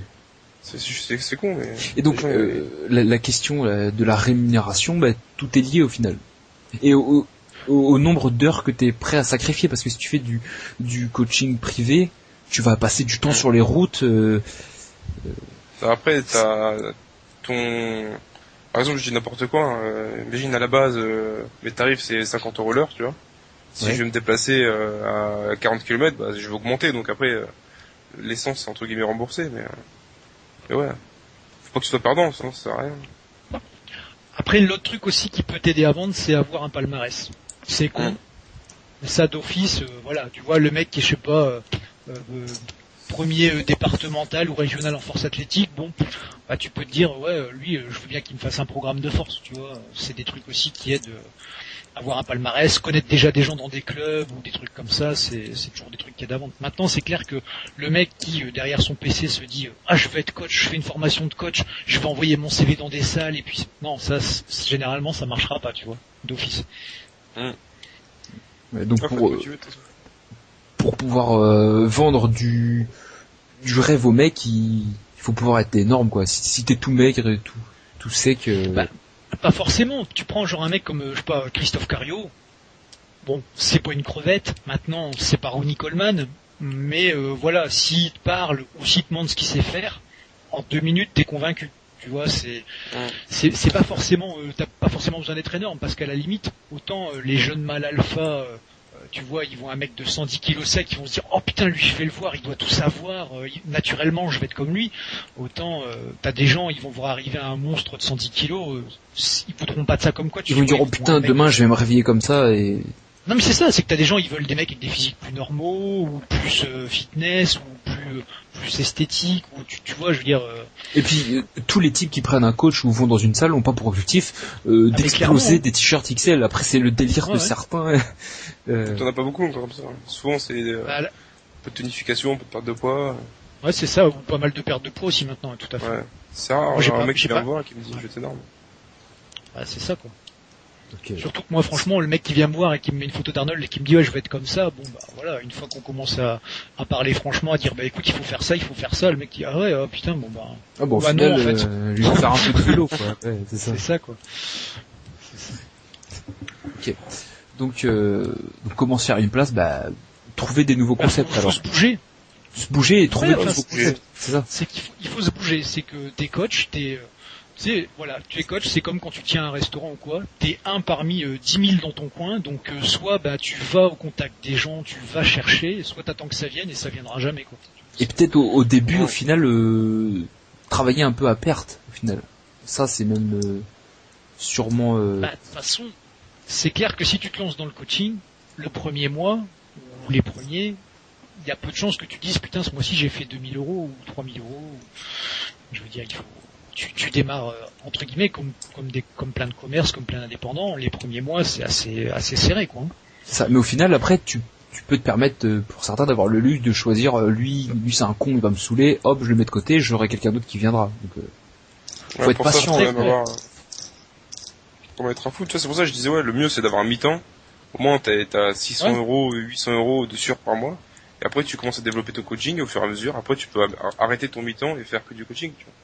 C'est con, mais. Et donc la question de la rémunération, tout est lié au final. Et au nombre d'heures que t'es prêt à sacrifier, parce que si tu fais du coaching privé, tu vas passer du temps sur les routes. Après, t'as par exemple, je dis n'importe quoi. Imagine à la base, mes tarifs c'est 50 € l'heure, tu vois. Si je vais me déplacer à 40 km, je vais augmenter. Donc après, l'essence c'est entre guillemets remboursé, mais ouais, faut pas que tu sois perdant, sinon ça sert à rien. Après, l'autre truc aussi qui peut t'aider à vendre, c'est avoir un palmarès. C'est con. Ça d'office, voilà, tu vois le mec qui est, je sais pas, premier départemental ou régional en force athlétique, bon, tu peux te dire, ouais, lui, je veux bien qu'il me fasse un programme de force, tu vois. C'est des trucs aussi qui aident à avoir un palmarès, connaître déjà des gens dans des clubs ou des trucs comme ça, c'est toujours des trucs qui aident à vendre. Maintenant, c'est clair que le mec qui, derrière son PC, se dit, je veux être coach, je fais une formation de coach, je vais envoyer mon CV dans des salles, et puis, non, ça, généralement, ça marchera pas, tu vois, d'office. Ouais, donc pour pouvoir vendre du rêve au mec, il faut pouvoir être énorme, quoi. Si t'es tout maigre et tout sec. Pas forcément. Tu prends genre un mec comme je sais pas Christophe Cario. Bon, c'est pas une crevette. Maintenant, c'est pas Ronnie Coleman, mais voilà, s'il te parle ou s'il te demande ce qu'il sait faire, en 2 minutes t'es convaincu. Tu vois, c'est pas forcément, t'as pas forcément besoin d'être énorme, parce qu'à la limite, autant les jeunes mâles alpha, tu vois, ils voient un mec de 110 kilos sec, ils vont se dire, oh putain, lui je vais le voir, il doit tout savoir, naturellement je vais être comme lui. Autant, t'as des gens, ils vont voir arriver un monstre de 110 kilos, ils voudront pas de ça comme quoi. Ils vont dire, oh putain, demain je vais me réveiller comme ça et... Non mais c'est ça, c'est que t'as des gens, ils veulent des mecs avec des physiques plus normaux, ou plus fitness, ou plus plus esthétique, ou tu vois, je veux dire. Et puis tous les types qui prennent un coach ou vont dans une salle ont pas pour objectif d'exploser des t-shirts XL. Après c'est le délire de certains. T'en as pas beaucoup encore comme ça. Souvent c'est un peu de tonification, un peu de perte de poids. Ouais, c'est ça, ou pas mal de perte de poids aussi maintenant, tout à fait. Ouais. C'est rare, un mec qui vient me voir et qui me dit je vais t'énorme. Ah, c'est ça quoi. Okay. Surtout que moi franchement le mec qui vient me voir et qui me met une photo d'Arnold et qui me dit ouais je vais être comme ça, bon bah voilà, une fois qu'on commence à parler franchement, à dire bah écoute il faut faire ça, le mec dit ah ouais oh, putain bon bah au final, non en fait lui faire un peu de vélo quoi. Ouais, c'est ça quoi. Ok. Donc comment se faire une place, bah trouver des nouveaux concepts alors. Faut se bouger et trouver des nouveaux concepts. C'est ça. C'est qu'il faut se bouger, c'est que t'es coach, tu es coach, c'est comme quand tu tiens un restaurant ou quoi, t'es un parmi 10 000 dans ton coin, donc soit bah tu vas au contact des gens, tu vas chercher, soit t'attends que ça vienne et ça viendra jamais quoi. Et peut-être au début, au final, travailler un peu à perte, au final. Ça c'est même sûrement. Bah, de toute façon, c'est clair que si tu te lances dans le coaching, le premier mois ou les premiers, il y a peu de chances que tu dises putain ce mois-ci j'ai fait 2 000 euros ou 3 000 euros. Je veux dire il faut. Tu démarres entre guillemets comme plein de commerces, comme plein d'indépendants. Les premiers mois c'est assez serré quoi. Ça, mais au final après tu peux te permettre pour certains d'avoir le luxe de choisir lui c'est un con, il va me saouler, hop je le mets de côté, j'aurai quelqu'un d'autre qui viendra. Donc faut être patient. Pour être un fou, tu vois, c'est pour ça que je disais ouais le mieux c'est d'avoir un mi-temps. Au moins t'as 600 euros, 800 euros de sûr par mois. Et après tu commences à développer ton coaching et au fur et à mesure. Après tu peux arrêter ton mi-temps et faire que du coaching. Tu vois.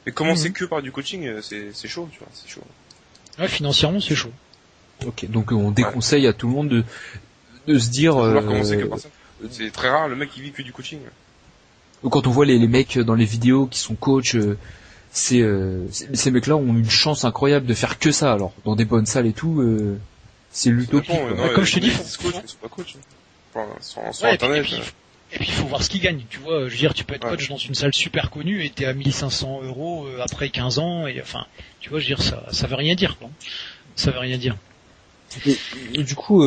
Mais commencer que par du coaching, c'est chaud, tu vois, c'est chaud. Ouais, financièrement, c'est chaud. Ok, donc on déconseille à tout le monde de se dire. Commencer que par ça. C'est très rare le mec qui vit que du coaching. Quand on voit les mecs dans les vidéos qui sont coachs, ces mecs-là ont une chance incroyable de faire que ça. Alors dans des bonnes salles et tout, c'est l'utopie. Comme je te dis, ils sont pas coachs. Enfin, sur internet. Et puis il faut voir ce qu'ils gagnent, tu vois. Je veux dire, tu peux être coach dans une salle super connue et t'es à 1500 euros après 15 ans et enfin, tu vois, je veux dire ça veut rien dire quoi. Ça veut rien dire. Et du coup,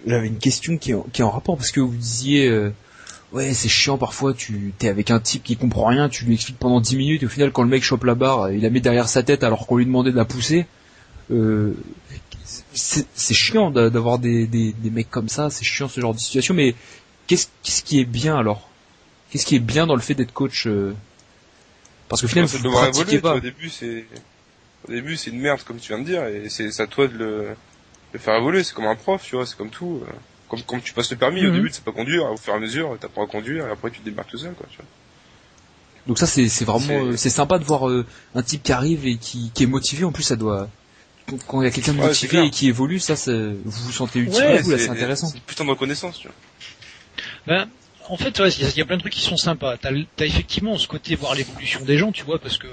j'avais une question qui est en rapport parce que vous disiez ouais c'est chiant parfois, t'es avec un type qui comprend rien, tu lui expliques pendant 10 minutes et au final quand le mec chope la barre, il la met derrière sa tête alors qu'on lui demandait de la pousser. C'est chiant d'avoir des mecs comme ça, c'est chiant ce genre de situation, mais qu'est-ce qui est bien alors? Qu'est-ce qui est bien dans le fait d'être coach Parce que finalement, vous pratiquez pas. Au début, c'est une merde comme tu viens de dire, et c'est à toi de le faire évoluer. C'est comme un prof, tu vois, c'est comme tout. Comme tu passes le permis, au début, tu sais pas conduire, au fur et à mesure, t'apprends à conduire, et après tu te démarres tout seul, quoi, tu vois. Donc ça, c'est vraiment, c'est sympa de voir un type qui arrive et qui est motivé. En plus, ça doit. Quand il y a quelqu'un de motivé et qui évolue, ça, vous vous sentez utile, c'est intéressant. C'est une putain de reconnaissance, tu vois. Ben, en fait, il y a plein de trucs qui sont sympas. T'as effectivement ce côté voir l'évolution des gens, tu vois, parce que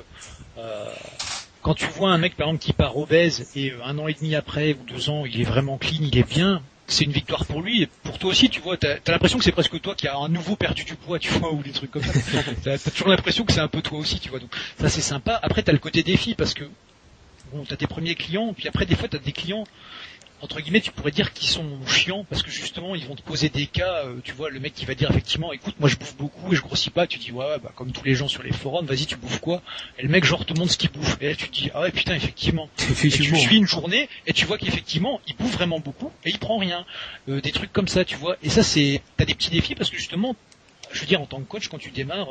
quand tu vois un mec par exemple qui part obèse et 1 an et demi après ou 2 ans, il est vraiment clean, il est bien, c'est une victoire pour lui et pour toi aussi, tu vois. T'as l'impression que c'est presque toi qui a à nouveau perdu du poids, tu vois, ou des trucs comme ça. T'as toujours l'impression que c'est un peu toi aussi, tu vois. Donc ça c'est sympa. Après t'as le côté défi parce que bon, t'as tes premiers clients, puis après des fois t'as des clients entre guillemets, tu pourrais dire qu'ils sont chiants parce que justement, ils vont te poser des cas, tu vois, le mec qui va dire effectivement, écoute, moi je bouffe beaucoup et je grossis pas, tu dis ouais, bah comme tous les gens sur les forums, vas-y, tu bouffes quoi? Et le mec genre te montre ce qu'il bouffe. Et là tu te dis ah ouais putain effectivement. Et tu suis une journée et tu vois qu'effectivement, il bouffe vraiment beaucoup et il prend rien. Des trucs comme ça, tu vois. Et ça t'as des petits défis parce que justement, je veux dire, en tant que coach, quand tu démarres,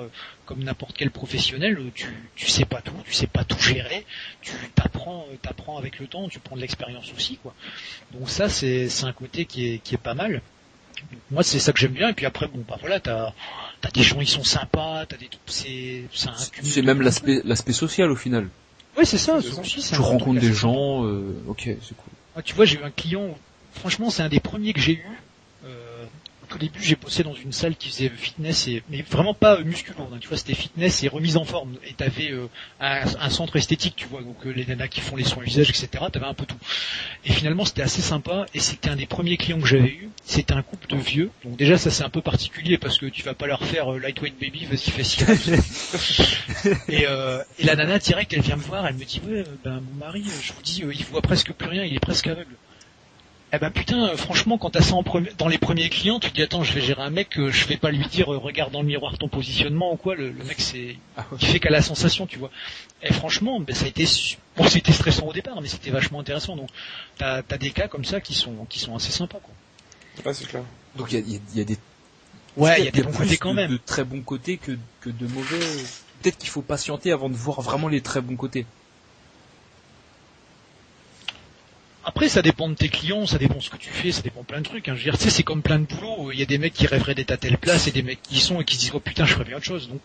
comme n'importe quel professionnel, tu sais pas tout gérer, tu t'apprends avec le temps, tu prends de l'expérience aussi, quoi. Donc ça, c'est un côté qui est pas mal. Donc, moi, c'est ça que j'aime bien. Et puis après, bon, bah voilà, t'as des gens, ils sont sympas, c'est même l'aspect social au final. Ouais, c'est ça. Tu rencontres des gens, ok, c'est cool. Ah, tu vois, j'ai eu un client, franchement, c'est un des premiers que j'ai eu. Au début, j'ai bossé dans une salle qui faisait fitness mais vraiment pas musculo, hein, tu vois, c'était fitness et remise en forme. Et t'avais un centre esthétique, tu vois, donc les nanas qui font les soins visage, etc. T'avais un peu tout. Et finalement, c'était assez sympa. Et c'était un des premiers clients que j'avais eu. C'était un couple de vieux. Donc déjà, ça c'est un peu particulier parce que tu vas pas leur faire lightweight baby, vas-y fais ci. Et la nana direct, elle vient me voir, elle me dit ouais, ben mon mari, je vous dis, il voit presque plus rien, il est presque aveugle. Eh ben putain, franchement, quand t'as ça dans les premiers clients, tu te dis attends, je vais gérer un mec, je vais pas lui dire regarde dans le miroir ton positionnement ou quoi. Le mec il fait qu'à la sensation, tu vois. Et franchement, ben ça a été c'était stressant au départ, mais c'était vachement intéressant. Donc t'as des cas comme ça qui sont assez sympas, quoi. Ouais, c'est clair. Donc il y a des il y a des bons côtés quand même. De très bons côtés que de mauvais. Peut-être qu'il faut patienter avant de voir vraiment les très bons côtés. Après, ça dépend de tes clients, ça dépend de ce que tu fais, ça dépend plein de trucs. Hein. Je veux dire, tu sais, c'est comme plein de boulot. Il y a des mecs qui rêveraient d'être à telle place et des mecs qui y sont et qui se disent oh putain, je ferais bien autre chose. Donc,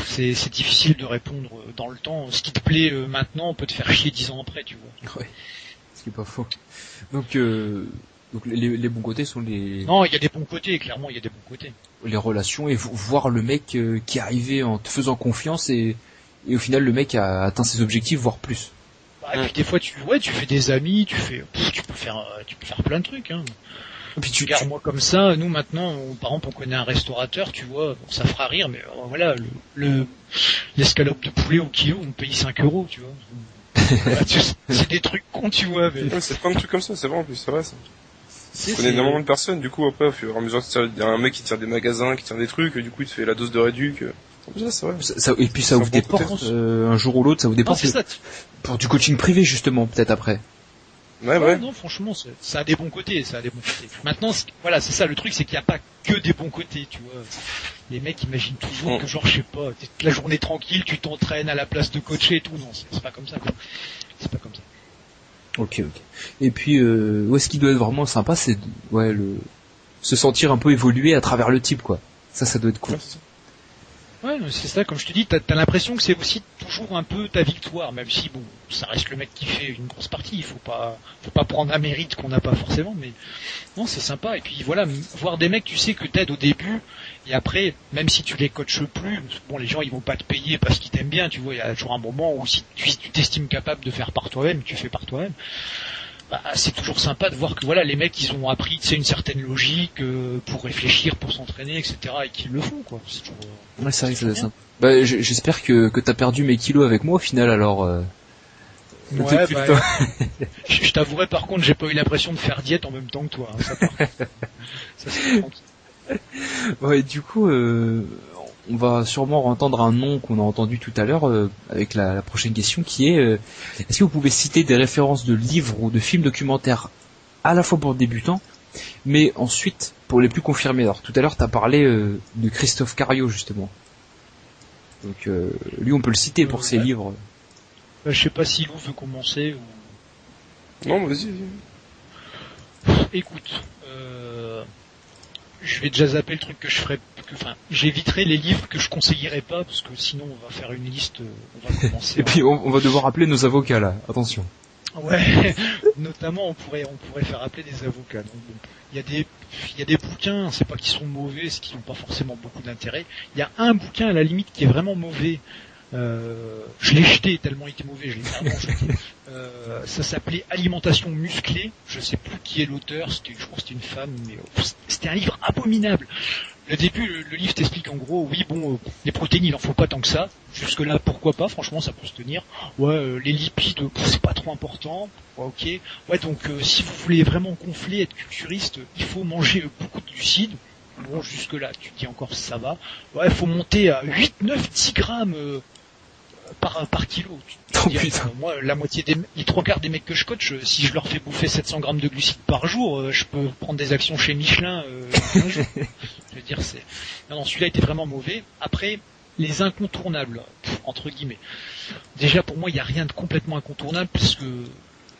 c'est difficile de répondre dans le temps. Ce qui te plaît maintenant peut te faire chier 10 ans après, tu vois. Ouais, ce qui est pas faux. Donc les bons côtés sont les. Non, il y a des bons côtés. Clairement, il y a des bons côtés. Les relations et voir le mec qui est arrivé en te faisant confiance et au final le mec a atteint ses objectifs, voire plus. Et puis des fois tu fais des amis, tu peux faire plein de trucs, hein. Et puis moi comme ça, nous maintenant, par exemple on connaît un restaurateur, tu vois, bon, ça fera rire, mais voilà, l'escalope de poulet au kilo, on paye 5 €, tu vois. Voilà, c'est des trucs cons, tu vois, mais... Ouais, c'est plein de trucs comme ça, c'est vrai en plus, c'est vrai ça. Tu connais énormément de personnes, du coup après au fur et à mesure il y a un mec qui tient des magasins, qui tient des trucs, et du coup il te fait la dose de réduc. C'est vrai. Et puis ça ouvre des portes, un jour ou l'autre, ça ouvre des portes pour du coaching privé justement, peut-être après. Ouais. Non, franchement, ça a des bons côtés, Maintenant, voilà, c'est ça, le truc, c'est qu'il n'y a pas que des bons côtés, tu vois. Les mecs imaginent toujours que genre, je sais pas, t'es toute la journée tranquille, tu t'entraînes à la place de coacher et tout. Non, c'est pas comme ça, quoi. C'est pas comme ça. Ok. Et puis, ce qui doit être vraiment sympa, c'est, se sentir un peu évoluer à travers le type, quoi. Ça doit être cool. Ouais, c'est ça, comme je te dis, t'as l'impression que c'est aussi toujours un peu ta victoire, même si bon, ça reste le mec qui fait une grosse partie, il faut pas prendre un mérite qu'on n'a pas forcément, mais non, c'est sympa. Et puis voilà, voir des mecs, tu sais, que t'aides au début, et après, même si tu les coaches plus, bon, les gens ils vont pas te payer parce qu'ils t'aiment bien, tu vois, il y a toujours un moment où si tu t'estimes capable de faire par toi-même, tu fais par toi-même. Bah, c'est toujours sympa de voir que voilà, les mecs ils ont appris, tu sais, une certaine logique pour réfléchir, pour s'entraîner, etc. et qu'ils le font, quoi. C'est toujours, ouais, c'est vrai que ça doit être sympa. Bah, j'espère que t'as perdu mes kilos avec moi au final, alors. Ouais, je t'avouerai par contre, j'ai pas eu l'impression de faire diète en même temps que toi. Hein, ça c'est tranquille. Ouais, du coup, on va sûrement entendre un nom qu'on a entendu tout à l'heure avec la prochaine question qui est est-ce que vous pouvez citer des références de livres ou de films documentaires à la fois pour débutants mais ensuite pour les plus confirmés. Alors tout à l'heure tu as parlé de Christophe Cario justement. Donc lui on peut le citer pour ses livres. Je sais pas si Lou veut commencer ou... Non, vas-y. Écoute, je vais déjà zapper le truc que je ferai, j'éviterai les livres que je conseillerais pas, parce que sinon on va faire une liste, on va commencer. Et puis on va devoir appeler nos avocats là, attention. Ouais, notamment on pourrait faire appeler des avocats. Donc bon, il y a des bouquins, c'est pas qu'ils sont mauvais, c'est qu'ils n'ont pas forcément beaucoup d'intérêt. Il y a un bouquin à la limite qui est vraiment mauvais. Je l'ai jeté tellement il était mauvais, je l'ai vraiment jeté. Ça s'appelait Alimentation musclée. Je sais plus qui est l'auteur, je crois que c'était une femme, mais c'était un livre abominable. Le début, le livre t'explique en gros, oui bon, les protéines il en faut pas tant que ça. Jusque là, pourquoi pas, franchement ça peut se tenir. Ouais, les lipides, c'est pas trop important. Ouais, ok. Ouais, donc si vous voulez vraiment gonfler, être culturiste, il faut manger beaucoup de glucides. Bon, jusque là, tu te dis encore ça va. Ouais, faut monter à 8, 9, 10 grammes par kilo. Oh, putain. Moi, la moitié les 3/4 des mecs que je coach, si je leur fais bouffer 700 grammes de glucides par jour, je peux prendre des actions chez Michelin un jour. Je veux dire, non, celui-là était vraiment mauvais. Après, les incontournables, entre guillemets. Déjà, pour moi, il n'y a rien de complètement incontournable, parce que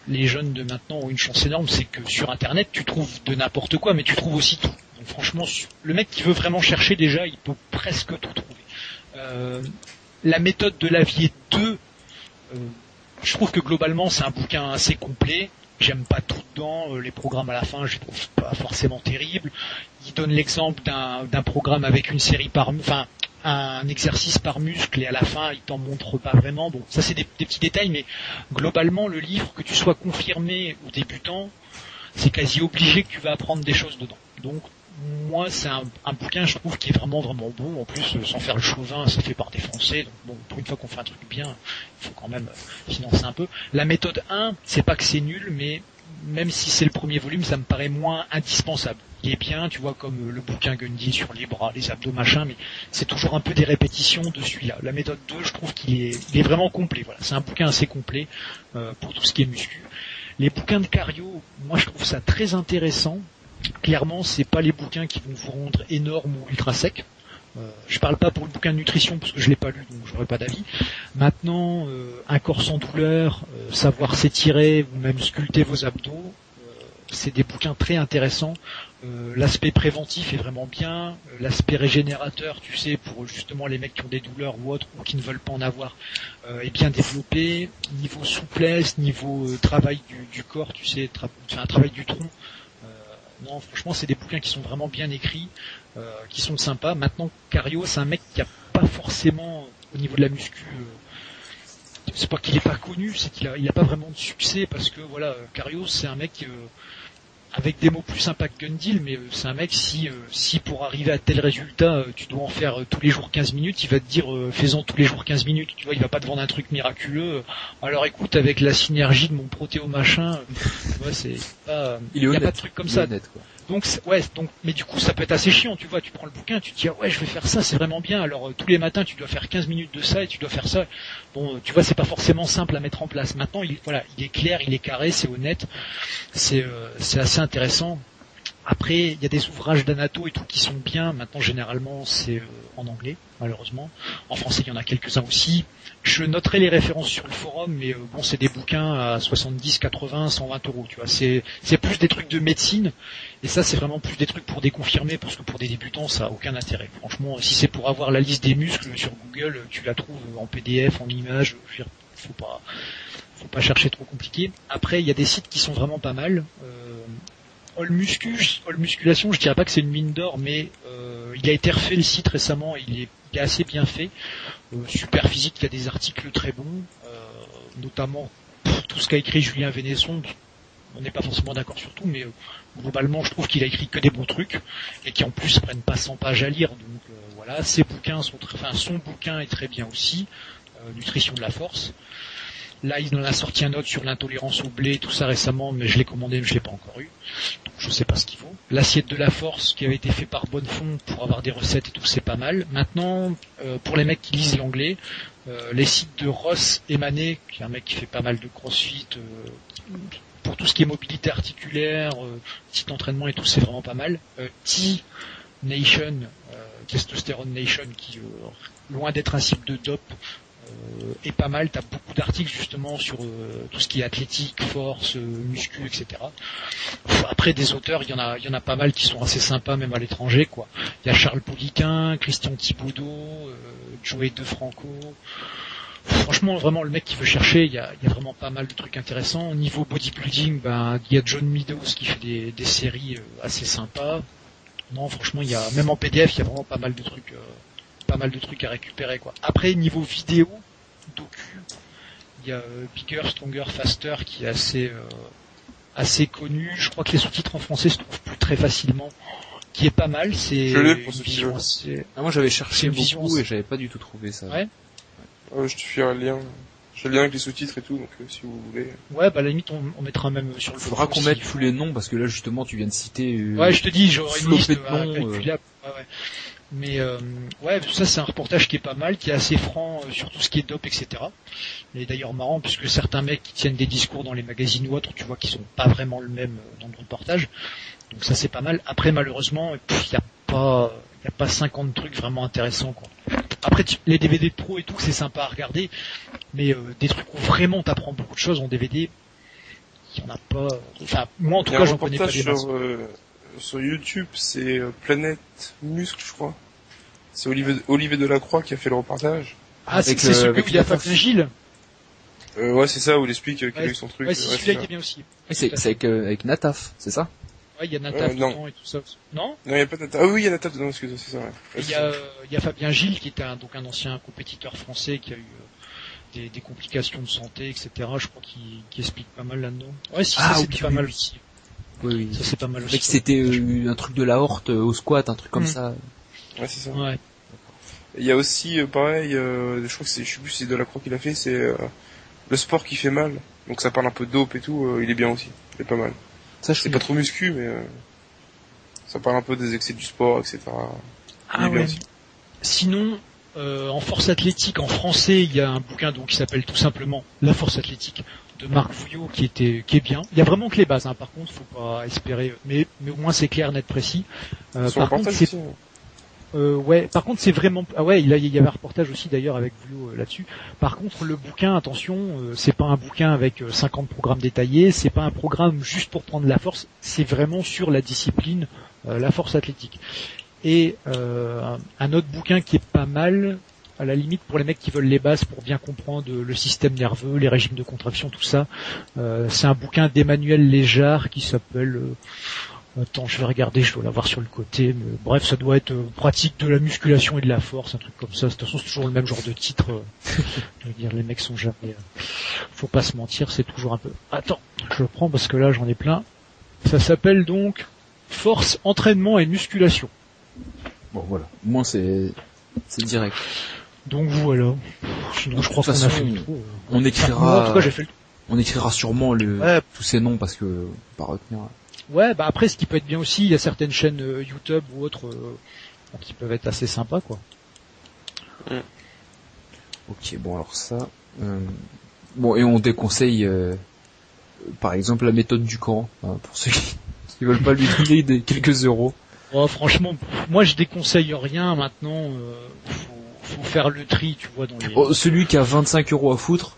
les jeunes de maintenant ont une chance énorme, c'est que sur Internet, tu trouves de n'importe quoi, mais tu trouves aussi tout. Donc franchement, le mec qui veut vraiment chercher, déjà, il peut presque tout trouver. La méthode de Lavier 2, je trouve que globalement, c'est un bouquin assez complet. J'aime pas tout dedans, les programmes à la fin, je les trouve pas forcément terribles. Il donne l'exemple d'un programme avec une série un exercice par muscle, et à la fin, il t'en montre pas vraiment. Bon, ça c'est des petits détails, mais globalement, le livre, que tu sois confirmé ou débutant, c'est quasi obligé que tu vas apprendre des choses dedans. Donc, moi, c'est un bouquin, je trouve, qui est vraiment, vraiment bon. En plus, sans faire le chauvin, ça fait par des Français. Donc, bon, pour une fois qu'on fait un truc bien, il faut quand même financer un peu. La méthode 1, c'est pas que c'est nul, mais même si c'est le premier volume, ça me paraît moins indispensable. Il est bien, tu vois, comme le bouquin Gundy sur les bras, les abdos, machin, mais c'est toujours un peu des répétitions de celui-là. La méthode 2, je trouve qu'il est vraiment complet. Voilà, c'est un bouquin assez complet pour tout ce qui est muscu. Les bouquins de Cario, moi je trouve ça très intéressant. Clairement, c'est pas les bouquins qui vont vous rendre énorme ou ultra sec. Je parle pas pour le bouquin de nutrition parce que je l'ai pas lu, donc j'aurais pas d'avis. Maintenant, un corps sans douleur, savoir s'étirer ou même sculpter vos abdos, c'est des bouquins très intéressants. L'aspect préventif est vraiment bien, l'aspect régénérateur, tu sais, pour justement les mecs qui ont des douleurs ou autres ou qui ne veulent pas en avoir, est bien développé. Niveau souplesse, niveau travail du corps, tu sais, un travail du tronc. Non, franchement, c'est des bouquins qui sont vraiment bien écrits, qui sont sympas. Maintenant, Cario, c'est un mec qui a pas forcément, au niveau de la muscu, c'est pas qu'il est pas connu, c'est qu'il a pas vraiment de succès parce que voilà, Cario, c'est un mec avec des mots plus sympas que Gundil, mais c'est un mec, si pour arriver à tel résultat, tu dois en faire tous les jours 15 minutes, il va te dire fais-en tous les jours 15 minutes, tu vois, il va pas te vendre un truc miraculeux. Alors écoute, avec la synergie de mon protéo machin, tu vois, c'est pas, il y a pas de truc comme ça. Honnête, quoi. Donc mais du coup ça peut être assez chiant, tu vois, tu prends le bouquin, tu te dis ouais je vais faire ça, c'est vraiment bien, alors tous les matins tu dois faire 15 minutes de ça et tu dois faire ça. Bon, tu vois, c'est pas forcément simple à mettre en place. Maintenant, il est clair, il est carré, c'est honnête, c'est assez intéressant. Après, il y a des ouvrages d'anato et tout qui sont bien. Maintenant, généralement, c'est en anglais, malheureusement. En français, il y en a quelques-uns aussi. Je noterai les références sur le forum, mais bon, c'est des bouquins à 70, 80, 120 euros, tu vois. C'est plus des trucs de médecine, et ça, c'est vraiment plus des trucs pour déconfirmer, parce que pour des débutants, ça a aucun intérêt. Franchement, si c'est pour avoir la liste des muscles sur Google, tu la trouves en PDF, en image, faut pas chercher trop compliqué. Après, il y a des sites qui sont vraiment pas mal. All Musculation, je dirais pas que c'est une mine d'or, mais il a été refait le site récemment, il est assez bien fait. Super Physique, il y a des articles très bons, notamment tout ce qu'a écrit Julien Vénesson. On n'est pas forcément d'accord sur tout, mais globalement, je trouve qu'il a écrit que des bons trucs et qui en plus prennent pas 100 pages à lire. Donc voilà, ses bouquins son bouquin est très bien aussi, Nutrition de la force. Là, il en a sorti un autre sur l'intolérance au blé, tout ça récemment, mais je l'ai commandé, mais je l'ai pas encore eu. Donc je sais pas ce qu'il faut. L'assiette de la force, qui avait été fait par Bonnefond pour avoir des recettes et tout, c'est pas mal. Maintenant, pour les mecs qui lisent l'anglais, les sites de Ross Emané, qui est un mec qui fait pas mal de crossfit, pour tout ce qui est mobilité articulaire, site d'entraînement et tout, c'est vraiment pas mal. T-Nation, Testosterone Nation, qui, loin d'être un site de dope, est pas mal. T'as beaucoup d'articles justement sur tout ce qui est athlétique, force, muscu, etc. Après des auteurs, il y en a pas mal qui sont assez sympas même à l'étranger, quoi. Il y a Charles Poliquin, Christian Thibaudot, Joey DeFranco. Franchement, vraiment, le mec qui veut chercher, il y a vraiment pas mal de trucs intéressants. Au niveau bodybuilding, il y a John Meadows qui fait des séries assez sympas. Non, franchement, même en PDF, il y a vraiment pas mal de trucs à récupérer, quoi. Après, niveau vidéo, docu, il y a Bigger, Stronger, Faster qui est assez connu. Je crois que les sous-titres en français se trouvent plus très facilement, qui est pas mal. C'est je l'ai pour une ce vision assez... moi j'avais cherché vision beaucoup et j'avais pas du tout trouvé ça. Ouais. Je te fais un lien. J'ai le lien avec les sous-titres et tout, donc si vous voulez. Ouais, à la limite, on mettra même sur le forum. Faudra qu'on mette tous les noms, parce que là, justement, tu viens de citer... ouais, je te dis, j'aurais une liste de noms, calculable. Ouais. Mais ouais, ça c'est un reportage qui est pas mal, qui est assez franc sur tout ce qui est dope, etc. Et d'ailleurs marrant, puisque certains mecs qui tiennent des discours dans les magazines ou autres, tu vois, qui sont pas vraiment le même dans le reportage. Donc ça c'est pas mal. Après, malheureusement, il y a pas 50 trucs vraiment intéressants, quoi. Après, les DVD de pro et tout, c'est sympa à regarder, mais des trucs où vraiment t'apprends beaucoup de choses en DVD, il y en a pas. Enfin, moi en tout cas, j'en connais pas des masses. Sur YouTube, c'est Planète Muscle, je crois. C'est Olivier Delacroix qui a fait le reportage. Ah, c'est celui où il y a Fabien Gilles. Ouais, c'est ça, où il explique qu'il a eu son truc. Ouais, celui-là il est bien aussi. C'est avec Nataf, c'est ça? Ouais, il y a Nataf dedans et tout ça. Non? Non, il y a pas Nataf. Ah oui, il y a Nataf dedans, excusez-moi, c'est ça, ouais. Il y a Fabien Gilles qui était un ancien compétiteur français qui a eu des complications de santé, etc. Je crois qu'il explique pas mal là-dedans. Ouais, si, ça c'était pas mal aussi. Oui, ça c'est pas mal aussi. C'était un truc de la horte au squat, un truc comme ça. Ouais, c'est ça. Ouais. Il y a aussi, pareil, je crois que je sais plus si c'est Delacroix qui l'a fait, c'est le sport qui fait mal. Donc ça parle un peu de dope et tout, il est bien aussi. Il est pas mal. Ça, je C'est pas trop muscu, mais ça parle un peu des excès du sport, etc. Il est bien aussi. Sinon, en force athlétique, en français, il y a un bouquin donc qui s'appelle tout simplement La force athlétique de Marc Vouillot qui est bien. Il y a vraiment que les bases, hein. Par contre, faut pas espérer, mais au moins c'est clair, net, précis. Par contre, c'est par contre c'est vraiment il y avait un reportage aussi d'ailleurs avec Vouillot là-dessus. Par contre, le bouquin, attention, c'est pas un bouquin avec 50 programmes détaillés, c'est pas un programme juste pour prendre la force, c'est vraiment sur la discipline la force athlétique. Et un autre bouquin qui est pas mal, à la limite pour les mecs qui veulent les bases pour bien comprendre le système nerveux, les régimes de contraction, tout ça. C'est un bouquin d'Emmanuel Léjard qui s'appelle... attends, je vais regarder, je dois l'avoir sur le côté. Mais bref, ça doit être pratique de la musculation et de la force, un truc comme ça. De toute façon, c'est toujours le même genre de titre. Je veux dire, les mecs sont jamais... faut pas se mentir, c'est toujours un peu... Attends, je le prends parce que là, j'en ai plein. Ça s'appelle donc Force, entraînement et musculation. Bon, voilà. Au moins, c'est direct. Donc voilà. Sinon, je crois qu'on a fait le tour. On écrira. Moi, en tout cas, j'ai fait le tour. On écrira sûrement tous ces noms parce que pas retenir. Ouais, bah après, ce qui peut être bien aussi, il y a certaines chaînes YouTube ou autres qui peuvent être assez sympas, quoi. Ok, bon alors ça. Bon, et on déconseille, par exemple, la méthode du camp pour ceux qui veulent pas lui donner quelques euros. Oh, franchement, moi je déconseille rien maintenant. Faut faire le tri, tu vois, dans les... celui qui a 25 euros à foutre,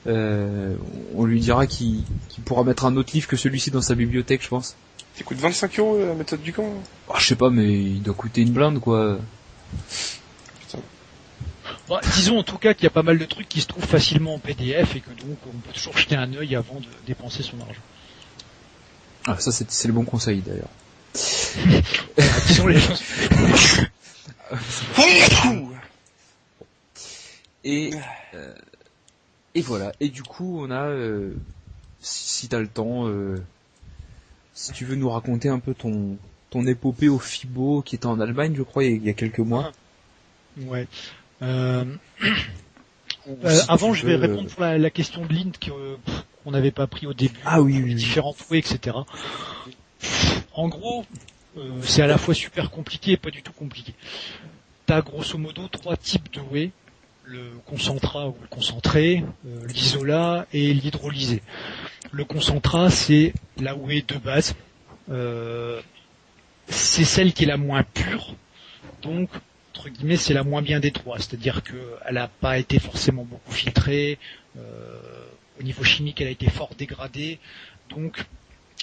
on lui dira qu'il pourra mettre un autre livre que celui-ci dans sa bibliothèque, je pense. Ça coûte 25 euros la méthode du camp. Je sais pas, mais il doit coûter une blinde, quoi. Putain. Bah, disons en tout cas qu'il y a pas mal de trucs qui se trouvent facilement en PDF et que donc on peut toujours jeter un œil avant de dépenser son argent. Ah, ça c'est le bon conseil d'ailleurs. Disons les choses. Et voilà. Et du coup, on a, si t'as le temps, si tu veux nous raconter un peu ton épopée au FIBO qui était en Allemagne, je crois, il y a quelques mois. Ouais. Avant, je vais répondre pour la question de Lynn qu'on n'avait pas pris au début. Ah oui. Différents fouets, etc. En gros, c'est à la fois super compliqué et pas du tout compliqué. T'as grosso modo 3 types de whey, le concentrat ou le concentré, l'isolat et l'hydrolysé. Le concentrat, c'est la whey de base. C'est celle qui est la moins pure, donc entre guillemets c'est la moins bien des trois, c'est-à-dire qu'elle n'a pas été forcément beaucoup filtrée, au niveau chimique elle a été fort dégradée, donc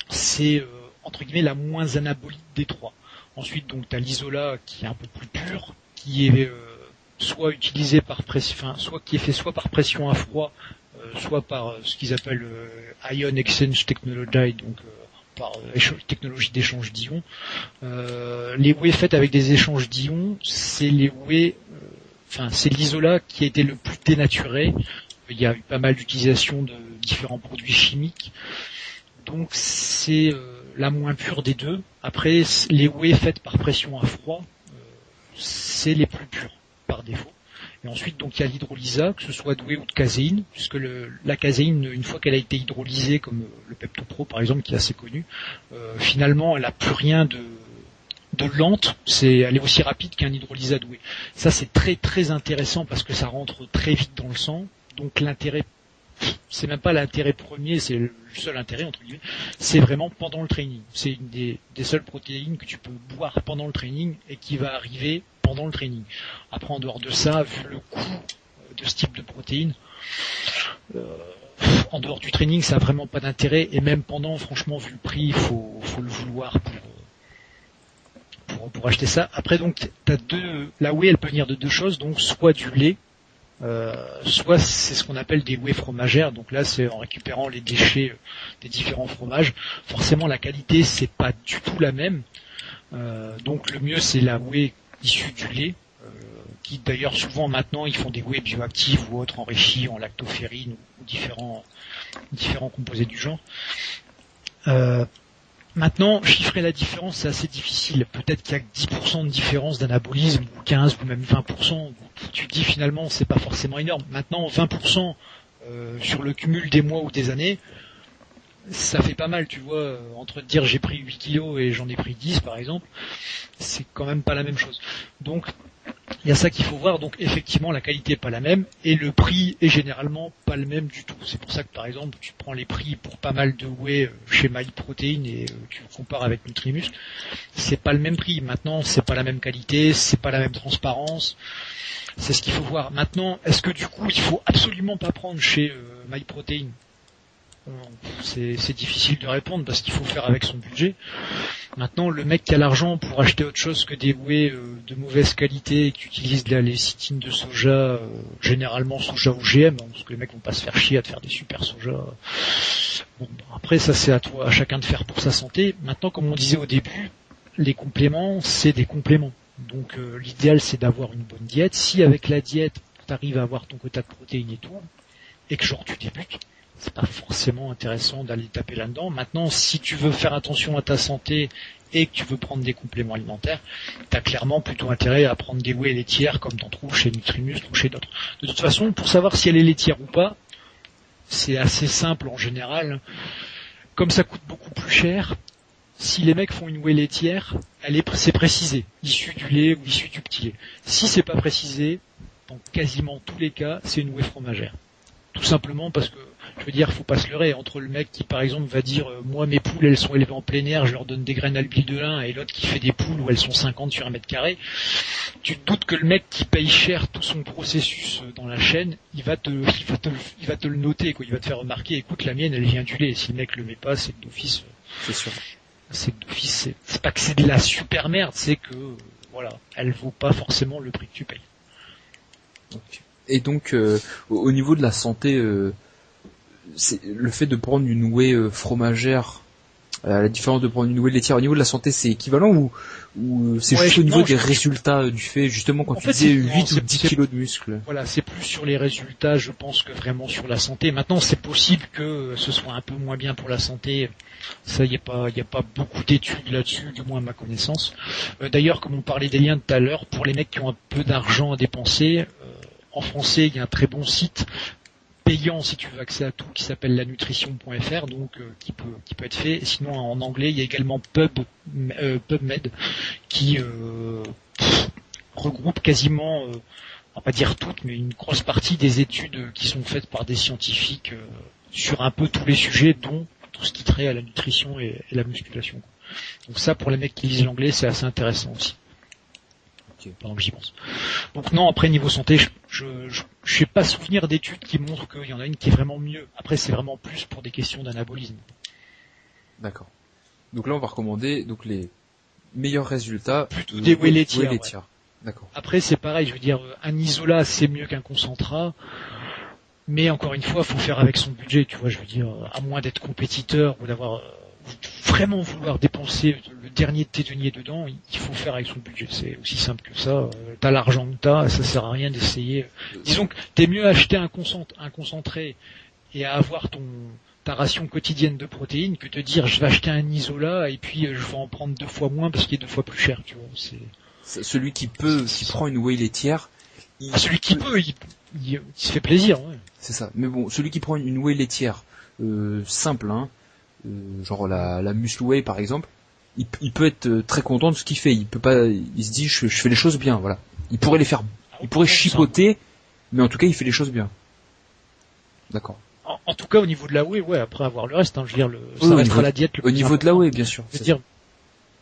c'est entre guillemets la moins anabolique des trois. Ensuite donc tu as l'isolat qui est un peu plus pur, qui est soit utilisé par pression, soit qui est fait soit par pression à froid, soit par ce qu'ils appellent Ion Exchange Technology, donc par technologie d'échange d'ions. Les whey faites avec des échanges d'ions, c'est les whey, c'est l'isolat qui a été le plus dénaturé. Il y a eu pas mal d'utilisation de différents produits chimiques, donc c'est la moins pure des deux. Après, les whey faites par pression à froid, c'est les plus purs par défaut. Et ensuite, donc, il y a l'hydrolysa, que ce soit de whey ou de caséine, puisque la caséine, une fois qu'elle a été hydrolysée, comme le PeptoPro par exemple, qui est assez connu, finalement, elle a plus rien de lente. Elle est aussi rapide qu'un hydrolysa de whey. Ça, c'est très très intéressant parce que ça rentre très vite dans le sang. Donc l'intérêt, c'est même pas l'intérêt premier, c'est le seul intérêt entre guillemets, c'est vraiment pendant le training. C'est une des seules protéines que tu peux boire pendant le training et qui va arriver pendant le training. Après, en dehors de ça, vu le coût de ce type de protéines, en dehors du training, ça a vraiment pas d'intérêt. Et même pendant, franchement, vu le prix, il faut le vouloir pour acheter ça. Après, donc, la whey, elle peut venir de deux choses, donc soit du lait, soit c'est ce qu'on appelle des whey fromagères. Donc là, c'est en récupérant les déchets des différents fromages. Forcément, la qualité, c'est pas du tout la même. Donc le mieux, c'est la whey issue du lait, qui d'ailleurs souvent maintenant ils font des whey bioactives ou autres enrichis en lactoferrine ou différents composés du genre. Maintenant, chiffrer la différence, c'est assez difficile. Peut-être qu'il y a que 10% de différence d'anabolisme, ou 15 ou même 20%. Tu te dis finalement, c'est pas forcément énorme. Maintenant, 20% sur le cumul des mois ou des années, ça fait pas mal, tu vois, entre te dire j'ai pris 8 kilos et j'en ai pris 10 par exemple, c'est quand même pas la même chose. Donc il y a ça qu'il faut voir, donc effectivement la qualité est pas la même et le prix est généralement pas le même du tout. C'est pour ça que par exemple tu prends les prix pour pas mal de whey chez MyProtein et tu compares avec Nutrimus, c'est pas le même prix. Maintenant c'est pas la même qualité, c'est pas la même transparence, c'est ce qu'il faut voir. Maintenant est-ce que du coup il faut absolument pas prendre chez MyProtein? C'est difficile de répondre parce qu'il faut faire avec son budget. Maintenant, le mec qui a l'argent pour acheter autre chose que des whey de mauvaise qualité et qui utilise de la lécithine de soja, généralement soja OGM, parce que les mecs vont pas se faire chier à te faire des super soja. Bon, après ça c'est à chacun de faire pour sa santé. Maintenant, comme on disait au début, les compléments c'est des compléments. Donc l'idéal c'est d'avoir une bonne diète. Si avec la diète t'arrives à avoir ton quota de protéines et tout, et que genre tu débutes, c'est pas forcément intéressant d'aller taper là-dedans. Maintenant, si tu veux faire attention à ta santé et que tu veux prendre des compléments alimentaires, t'as clairement plutôt intérêt à prendre des whey laitières comme t'en trouves chez Nutrimus ou chez d'autres. De toute façon, pour savoir si elle est laitière ou pas, c'est assez simple en général. Comme ça coûte beaucoup plus cher, si les mecs font une whey laitière, c'est précisé, issue du lait ou issue du petit lait. Si c'est pas précisé, dans quasiment tous les cas, c'est une whey fromagère. Tout simplement parce que, je veux dire, faut pas se leurrer, entre le mec qui par exemple va dire moi mes poules elles sont élevées en plein air, je leur donne des graines à l'huile de lin, et l'autre qui fait des poules où elles sont 50 sur 1 mètre carré, tu te doutes que le mec qui paye cher tout son processus dans la chaîne, il va te le noter, quoi, il va te faire remarquer, écoute la mienne elle vient du lait, si le mec le met pas, c'est que d'office. C'est sûr. C'est que d'office, c'est pas que c'est de la super merde, c'est que voilà, elle vaut pas forcément le prix que tu payes. Okay. Et donc au niveau de la santé, c'est le fait de prendre une whey fromagère, la différence de prendre une whey laitière au niveau de la santé, c'est équivalent ou c'est juste au niveau des résultats du fait justement quand tu disais 8 ou 10 kilos de muscles. Voilà, c'est plus sur les résultats, je pense, que vraiment sur la santé. Maintenant, c'est possible que ce soit un peu moins bien pour la santé. Ça, y a pas beaucoup d'études là-dessus, du moins à ma connaissance. D'ailleurs, comme on parlait des liens tout à l'heure, pour les mecs qui ont un peu d'argent à dépenser, en français, il y a un très bon site payant si tu veux accès à tout qui s'appelle lanutrition.fr, donc qui peut être fait. Sinon en anglais il y a également PubMed qui regroupe quasiment, on va pas dire toutes, mais une grosse partie des études qui sont faites par des scientifiques sur un peu tous les sujets, dont tout ce qui trait à la nutrition et la musculation. Donc ça, pour les mecs qui lisent l'anglais, c'est assez intéressant aussi. Pendant que j'y pense. Donc non, après niveau santé, je n'ai pas souvenir d'études qui montrent qu'il y en a une qui est vraiment mieux. Après, c'est vraiment plus pour des questions d'anabolisme. D'accord. Donc là, on va recommander donc les meilleurs résultats plutôt des whey laitières. Ouais. D'accord. Après, c'est pareil, je veux dire, un isolat c'est mieux qu'un concentrat. Mais encore une fois, faut faire avec son budget, tu vois, je veux dire, à moins d'être compétiteur ou d'avoir vraiment vouloir dépenser le dernier de tes deniers dedans, il faut faire avec son budget. C'est aussi simple que ça. T'as l'argent que t'as, ça sert à rien d'essayer. Disons que t'es mieux à acheter un concentré et à avoir ta ration quotidienne de protéines que te dire je vais acheter un isolat et puis je vais en prendre 2 fois moins parce qu'il est 2 fois plus cher, tu vois. C'est celui qui prend une whey laitière. Celui qui peut, il se fait plaisir. Ouais. C'est ça. Mais bon, celui qui prend une whey laitière simple, hein. Genre la Muscle Whey par exemple, il peut être très content de ce qu'il fait. Il peut pas, il se dit je fais les choses bien, voilà. Il pourrait les faire, il pourrait chipoter, mais en tout cas il fait les choses bien. D'accord. En tout cas au niveau de la whey, ouais. Après avoir le reste, hein, je veux dire ça restera la diète. Au niveau de la whey, bien sûr. Je veux dire,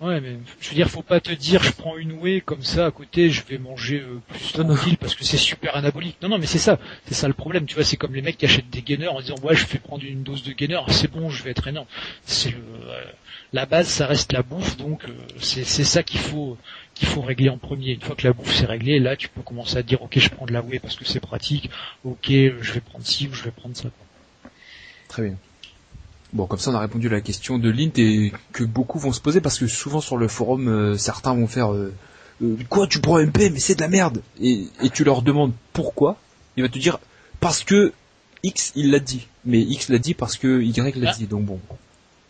ouais, mais je veux dire, faut pas te dire je prends une whey comme ça à côté, je vais manger plus tranquille parce que c'est super anabolique. Non, mais c'est ça le problème. Tu vois, c'est comme les mecs qui achètent des gainers en disant ouais, je vais prendre une dose de gainer, c'est bon, je vais être énorme. C'est la base, ça reste la bouffe, donc c'est ça qu'il faut régler en premier. Une fois que la bouffe c'est réglé, là tu peux commencer à dire ok, je prends de la whey parce que c'est pratique. Ok, je vais prendre ci ou je vais prendre ça. Très bien. Bon, comme ça on a répondu à la question de Lint et que beaucoup vont se poser parce que souvent sur le forum, certains vont faire quoi, tu prends MP, mais c'est de la merde. Et tu leur demandes pourquoi, il va te dire parce que X il l'a dit, mais X l'a dit parce que Y l'a dit, donc bon.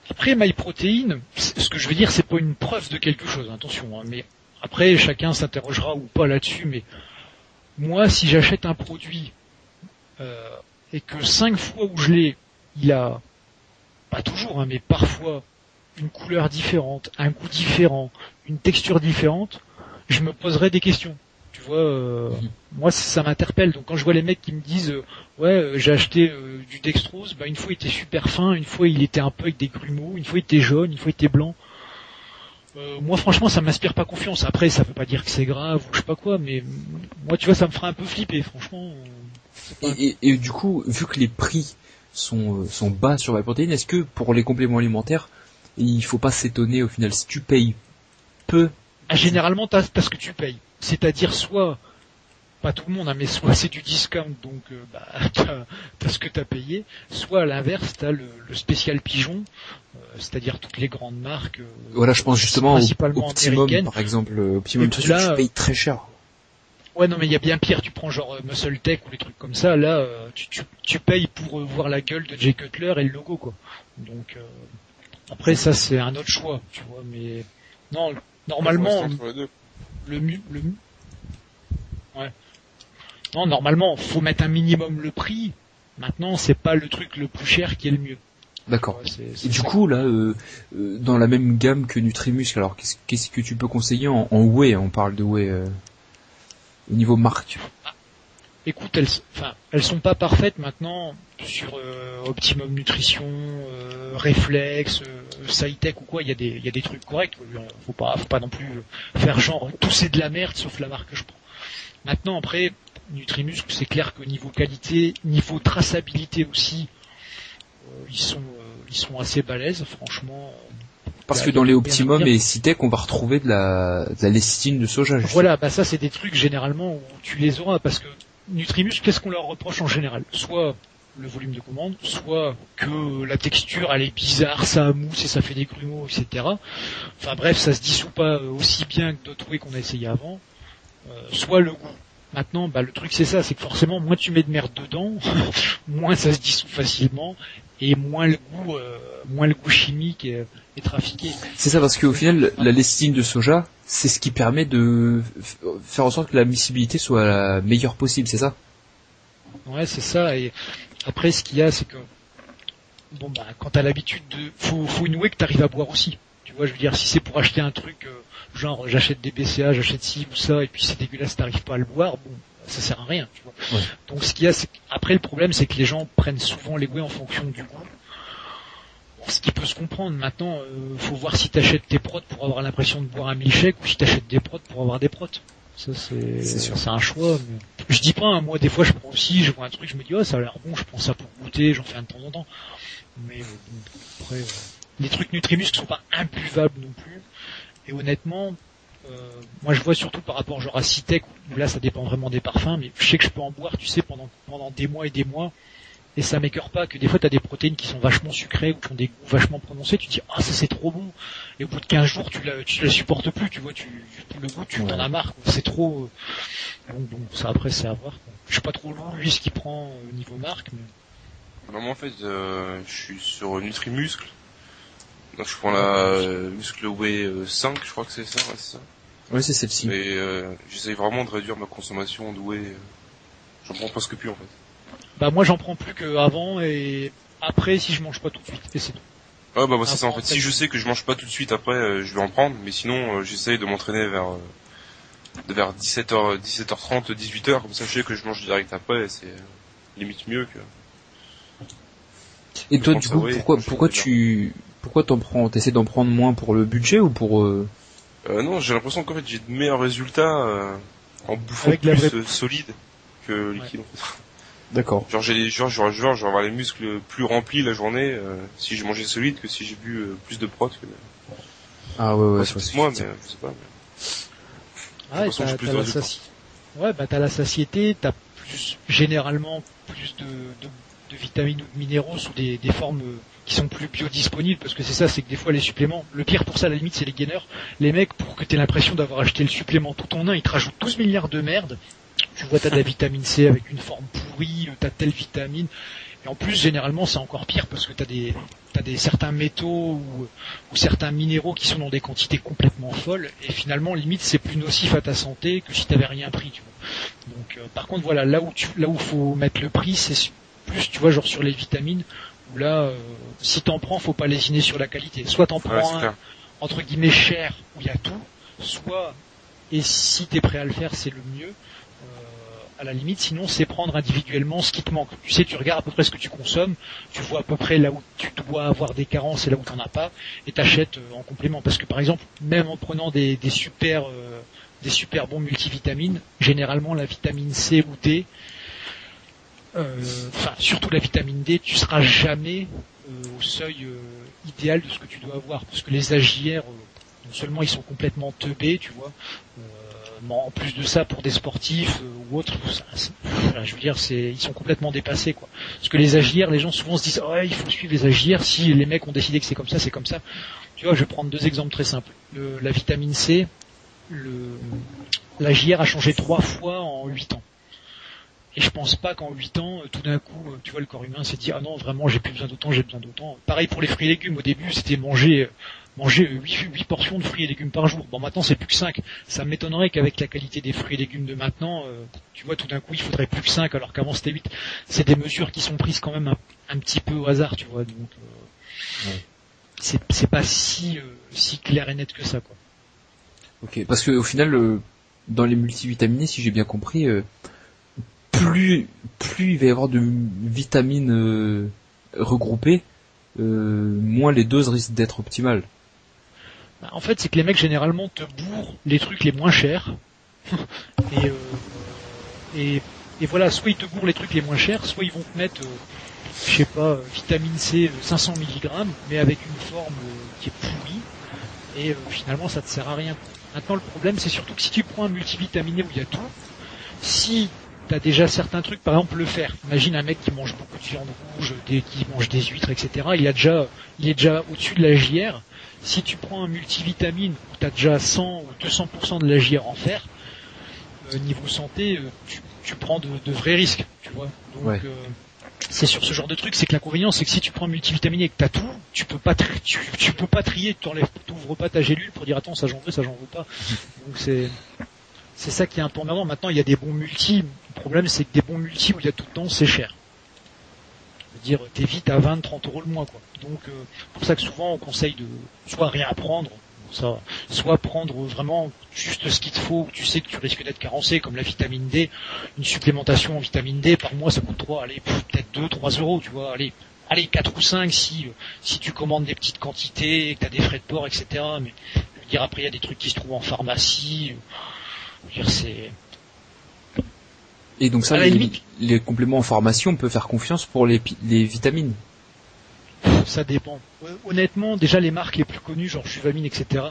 Après MyProtein, ce que je veux dire, c'est pas une preuve de quelque chose, attention, hein, mais après chacun s'interrogera ou pas là-dessus, mais moi si j'achète un produit et que 5 fois où je l'ai, il a, pas toujours, hein, mais parfois, une couleur différente, un goût différent, une texture différente, je me poserais des questions. Tu vois, moi ça m'interpelle. Donc quand je vois les mecs qui me disent j'ai acheté du dextrose, une fois il était super fin, une fois il était un peu avec des grumeaux, une fois il était jaune, une fois il était blanc. Moi franchement ça m'inspire pas confiance. Après ça veut pas dire que c'est grave ou je sais pas quoi, mais moi tu vois ça me ferait un peu flipper franchement. Et du coup, vu que les prix sont bas sur MyProtein, est-ce que pour les compléments alimentaires, il faut pas s'étonner au final si tu payes peu? Généralement t'as ce que tu payes. C'est-à-dire soit, pas tout le monde, hein, mais soit c'est du discount, donc t'as ce que t'as payé, soit à l'inverse t'as le spécial pigeon, c'est-à-dire toutes les grandes marques. Voilà, je pense justement principalement Optimum, américaines. par exemple, Optimum Nutrition, tu payes très cher. Ouais, non, mais il y a bien pire. Tu prends genre Muscle Tech ou les trucs comme ça. Là, tu payes pour voir la gueule de Jay Cutler et le logo, quoi. Donc après, ça c'est un autre choix, tu vois. Mais non, normalement, ouais. Non, normalement, faut mettre un minimum le prix. Maintenant, c'est pas le truc le plus cher qui est le mieux. D'accord. Ouais, et du coup, là, dans la même gamme que Nutrimuscle, alors qu'est-ce que tu peux conseiller en whey? On parle de whey au niveau marque. Écoute, elles sont pas parfaites maintenant sur Optimum Nutrition, Reflex, SciTech ou quoi. Il y a des trucs corrects. Faut pas non plus faire genre tout c'est de la merde sauf la marque que je prends. Maintenant après Nutrimuscle, c'est clair que niveau qualité, niveau traçabilité aussi, ils sont assez balèzes, franchement. Parce que dans les Optimum et SciTech, on va retrouver de la lécithine de soja. Justement. Voilà, ça c'est des trucs généralement où tu les auras parce que Nutrimuscle, qu'est-ce qu'on leur reproche en général? Soit le volume de commande, soit que la texture elle est bizarre, ça mousse et ça fait des grumeaux, etc. Enfin bref, ça se dissout pas aussi bien que d'autres whey qu'on a essayé avant. Soit le goût. Maintenant, le truc c'est ça, c'est que forcément, moins tu mets de merde dedans, moins ça se dissout facilement, et moins le goût chimique est trafiqué. C'est ça, parce qu'au final, la lécithine de soja, c'est ce qui permet de faire en sorte que la miscibilité soit la meilleure possible, c'est ça? Ouais, c'est ça, et après ce qu'il y a, c'est que quand t'as l'habitude faut une whey que t'arrives à boire aussi. Tu vois, je veux dire, si c'est pour acheter un truc, genre j'achète des BCA, j'achète ci ou ça, et puis c'est dégueulasse, t'arrives pas à le boire, ça sert à rien, tu vois. Ouais. Donc ce qu'il y a, c'est après le problème, c'est que les gens prennent souvent les whey en fonction du goût. Bon, ce qui peut se comprendre. Maintenant, faut voir si t'achètes tes prods pour avoir l'impression de boire un milkshake ou si t'achètes des prods pour avoir des prods. Ça c'est un choix. Mais... Je dis pas, hein, moi des fois je prends aussi, je vois un truc, je me dis ça a l'air bon, je prends ça pour goûter, j'en fais un de temps en temps. Mais après, les trucs Nutrimuscle sont pas imbuvables non plus. Et honnêtement, moi je vois surtout par rapport genre à SciTech où là ça dépend vraiment des parfums, mais je sais que je peux en boire, tu sais, pendant des mois et des mois, et ça m'écœure pas que des fois t'as des protéines qui sont vachement sucrées ou qui ont des goûts vachement prononcés, tu te dis ça c'est trop bon, et au bout de 15 jours tu la supportes plus, tu vois, le goût tu t'en as marre, c'est trop. Donc ça après c'est à voir. Je suis pas trop loin lui ce qu'il prend au niveau marque, mais. Non, moi en fait je suis sur Nutrimuscle. Donc je prends la Muscle Whey 5, je crois que c'est ça, ouais, c'est ça. Ouais, c'est celle-ci. Mais j'essaye vraiment de réduire ma consommation de whey. J'en prends presque plus en fait. Moi j'en prends plus qu'avant et après si je mange pas tout de suite, et c'est tout. Ah c'est ça en fait. Si je sais que je mange pas tout de suite après, je vais en prendre, mais sinon j'essaye de m'entraîner vers 17h, 17h30, 18h, comme ça je sais que je mange direct après, et c'est limite mieux que... Et toi du coup, pourquoi t'essaies d'en prendre moins pour le budget ou pour non, j'ai l'impression qu'en fait j'ai de meilleurs résultats en bouffant plus solide que liquide. En fait. D'accord. Genre je vais avoir les muscles plus remplis la journée si je mangeais solide que si j'ai bu plus de prot. Ah ouais, c'est moi, mais je sais pas. Mais... t'as la satiété, t'as généralement plus de vitamines ou de minéraux sous des formes qui sont plus biodisponibles, parce que c'est que des fois les suppléments, le pire pour ça à la limite c'est les gainers, les mecs pour que t'aies l'impression d'avoir acheté le supplément tout en un, ils te rajoutent 12 milliards de merde, tu vois t'as de la vitamine C avec une forme pourrie, t'as telle vitamine, et en plus généralement c'est encore pire parce que t'as des certains métaux ou certains minéraux qui sont dans des quantités complètement folles, et finalement limite c'est plus nocif à ta santé que si t'avais rien pris, tu vois. Donc par contre voilà, là où faut mettre le prix, c'est plus plus, tu vois, genre sur les vitamines, où là, si t'en prends, faut pas lésiner sur la qualité. Soit t'en prends un, entre guillemets, cher, où il y a tout, soit, et si t'es prêt à le faire, c'est le mieux, à la limite, sinon c'est prendre individuellement ce qui te manque. Tu sais, tu regardes à peu près ce que tu consommes, tu vois à peu près là où tu dois avoir des carences et là où t'en as pas, et t'achètes en complément. Parce que par exemple, même en prenant des super bons multivitamines, généralement la vitamine C ou D, surtout la vitamine D, tu seras jamais au seuil idéal de ce que tu dois avoir, parce que les AJR, non seulement ils sont complètement teubés, tu vois, en plus de ça, pour des sportifs ou autres, je veux dire, ils sont complètement dépassés, quoi. Parce que les AJR, les gens souvent se disent, ouais, il faut suivre les AJR. Si les mecs ont décidé que c'est comme ça, c'est comme ça. Tu vois, je vais prendre 2 exemples très simples. La vitamine C, l'AJR a changé 3 fois en 8 ans. Et je pense pas qu'en 8 ans, tout d'un coup, tu vois, le corps humain s'est dit, ah non, vraiment, j'ai plus besoin d'autant, j'ai besoin d'autant. Pareil pour les fruits et légumes. Au début, c'était manger 8 portions de fruits et légumes par jour. Bon, maintenant, c'est plus que 5. Ça m'étonnerait qu'avec la qualité des fruits et légumes de maintenant, tu vois, tout d'un coup, il faudrait plus que 5, alors qu'avant, c'était 8. C'est des mesures qui sont prises quand même un petit peu au hasard, tu vois. Donc, c'est pas si clair et net que ça, quoi. Ok, parce que au final, dans les multivitaminés, si j'ai bien compris, plus il va y avoir de vitamines regroupées, moins les doses risquent d'être optimales. En fait, c'est que les mecs généralement te bourrent les trucs les moins chers. et voilà, soit ils te bourrent les trucs les moins chers, soit ils vont te mettre, je sais pas, vitamine C 500 mg, mais avec une forme qui est pourrie. Et finalement, ça te sert à rien. Maintenant, le problème, c'est surtout que si tu prends un multivitaminé où il y a tout, si t'as déjà certains trucs, par exemple le fer. Imagine un mec qui mange beaucoup de viande rouge, qui mange des huîtres, etc. Il est déjà au-dessus de la JR. Si tu prends un multivitamine où t'as déjà 100 ou 200% de la JR en fer, niveau santé, tu prends de vrais risques, tu vois. Donc, ouais. C'est sur ce genre de truc, c'est que l'inconvénient, c'est que si tu prends un multivitaminé et que t'as tout, tu peux pas trier, t'ouvres pas ta gélule pour dire attends, ça j'en veux pas. Donc c'est ça qui est un peu emmerdant. Maintenant, il y a des bons multis. Le problème, c'est que des bons multis où il y a tout le temps, c'est cher. C'est-à-dire, t'es vite à 20-30 euros le mois, quoi. Donc, pour ça que souvent, on conseille de soit rien prendre, soit prendre vraiment juste ce qu'il te faut, où tu sais que tu risques d'être carencé, comme la vitamine D. Une supplémentation en vitamine D, par mois, ça coûte peut-être 2-3 euros, tu vois. Allez, 4 ou 5 si tu commandes des petites quantités, que t'as des frais de port, etc. Mais, je veux dire, après, il y a des trucs qui se trouvent en pharmacie. Je veux dire, c'est... Et donc ça, les compléments en pharmacie, on peut faire confiance pour les vitamines. Ça dépend. Honnêtement, déjà les marques les plus connues, genre Juvamine, etc.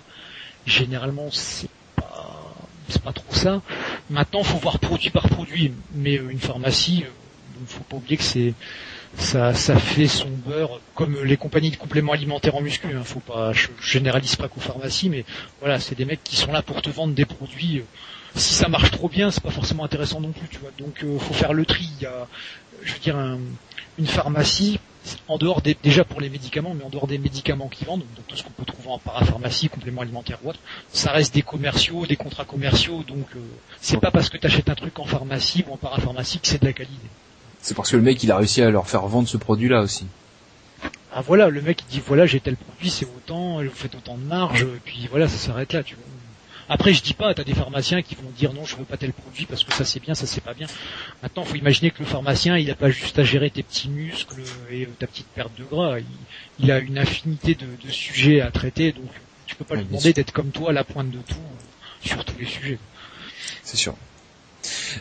Généralement, c'est pas trop ça. Maintenant, faut voir produit par produit. Mais une pharmacie, faut pas oublier que ça fait son beurre comme les compagnies de compléments alimentaires en muscu. Je généralise pas qu'aux pharmacies, mais voilà, c'est des mecs qui sont là pour te vendre des produits. Si ça marche trop bien, c'est pas forcément intéressant non plus, tu vois. Donc, faut faire le tri. Il y a, je veux dire, une pharmacie, en dehors déjà pour les médicaments, mais en dehors des médicaments qu'ils vendent, donc tout ce qu'on peut trouver en parapharmacie, compléments alimentaires ou autre, ça reste des commerciaux, des contrats commerciaux. Donc, c'est pas parce que t'achètes un truc en pharmacie ou en parapharmacie que c'est de la qualité. C'est parce que le mec, il a réussi à leur faire vendre ce produit-là aussi. Ah voilà, le mec il dit voilà, j'ai tel produit, c'est autant, vous faites autant de marge, puis voilà, ça s'arrête là, tu vois. Après, je dis pas, t'as des pharmaciens qui vont dire non, je veux pas tel produit parce que ça c'est bien, ça c'est pas bien. Maintenant, faut imaginer que le pharmacien, il a pas juste à gérer tes petits muscles et ta petite perte de gras. Il a une infinité de sujets à traiter, donc tu peux pas lui demander d'être comme toi à la pointe de tout sur tous les sujets. C'est sûr.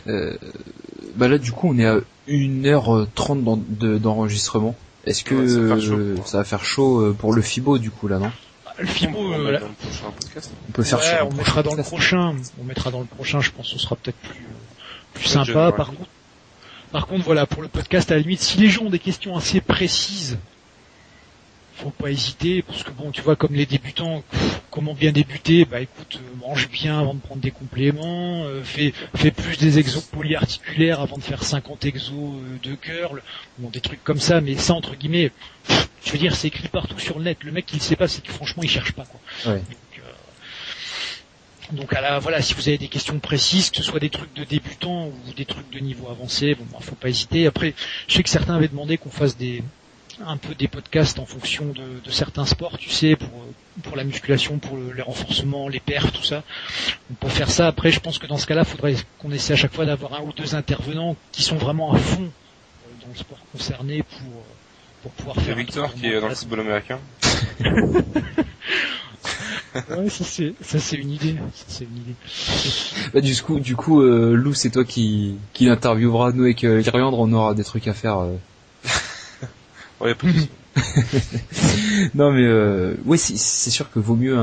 Là, du coup, on est à 1h30 d'enregistrement. Est-ce que ça va faire chaud pour le FIBO, du coup, là, non? Le FIBO, on peut faire on mettra dans le prochain. On mettra dans le prochain, je pense que ce sera peut-être plus sympa. Par contre, voilà, pour le podcast, à la limite, si les gens ont des questions assez précises, faut pas hésiter, parce que bon, tu vois, comme les débutants, comment bien débuter? Bah écoute, mange bien avant de prendre des compléments, fais plus des exos polyarticulaires avant de faire 50 exos de curl, bon, des trucs comme ça, mais ça, entre guillemets, je veux dire, c'est écrit partout sur le net. Le mec qui le sait pas, c'est que franchement, il cherche pas, quoi. Ouais. Donc, Donc voilà, si vous avez des questions précises, que ce soit des trucs de débutants ou des trucs de niveau avancé, faut pas hésiter. Après, je sais que certains avaient demandé qu'on fasse un peu des podcasts en fonction de certains sports, tu sais, pour la musculation, pour les renforcements, les perfs, tout ça. On peut faire ça. Après, je pense que dans ce cas-là, il faudrait qu'on essaie à chaque fois d'avoir un ou deux intervenants qui sont vraiment à fond dans le sport concerné pour pouvoir faire. Victor qui est dans le football américain. Ouais, ça c'est une idée. Bah, du coup, Lou, c'est toi qui l'interviewera. Nous avec Irlande, on aura des trucs à faire. Ouais, pas de souci. Non mais ouais, c'est sûr que vaut mieux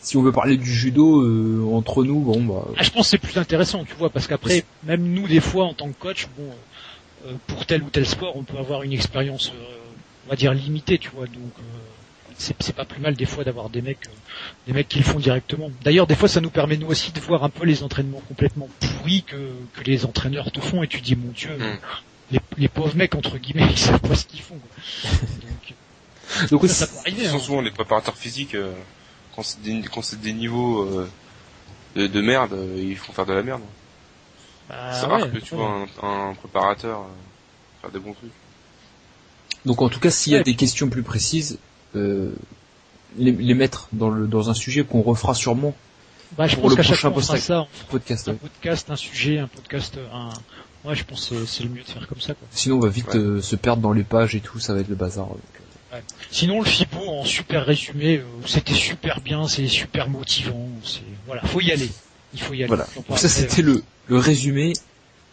si on veut parler du judo entre nous, je pense que c'est plus intéressant, tu vois, parce qu'après, même nous des fois en tant que coach, pour tel ou tel sport, on peut avoir une expérience, on va dire limitée, tu vois, donc c'est pas plus mal des fois d'avoir des mecs qui le font directement. D'ailleurs, des fois, ça nous permet nous aussi de voir un peu les entraînements complètement pourris que les entraîneurs te font, et tu dis mon Dieu. Les pauvres mecs entre guillemets, ils savent pas ce qu'ils font, quoi. Donc ça peut arriver. Ce sont souvent les préparateurs physiques quand c'est des niveaux de merde, ils font faire de la merde. C'est rare que tu vois un préparateur faire des bons trucs. Donc en tout cas, s'il y a des questions plus précises, les mettre dans un sujet qu'on refera sûrement. Je pense qu'à chaque fois on fera ça. Podcast, un podcast, un sujet, un podcast, Ouais, je pense que c'est le mieux de faire comme ça, quoi. Sinon, on va vite se perdre dans les pages et tout, ça va être le bazar. Ouais. Sinon, le FIBO, en super résumé, c'était super bien, c'est super motivant, voilà, faut y aller. Il faut y aller. Voilà. Donc ça, c'était le résumé.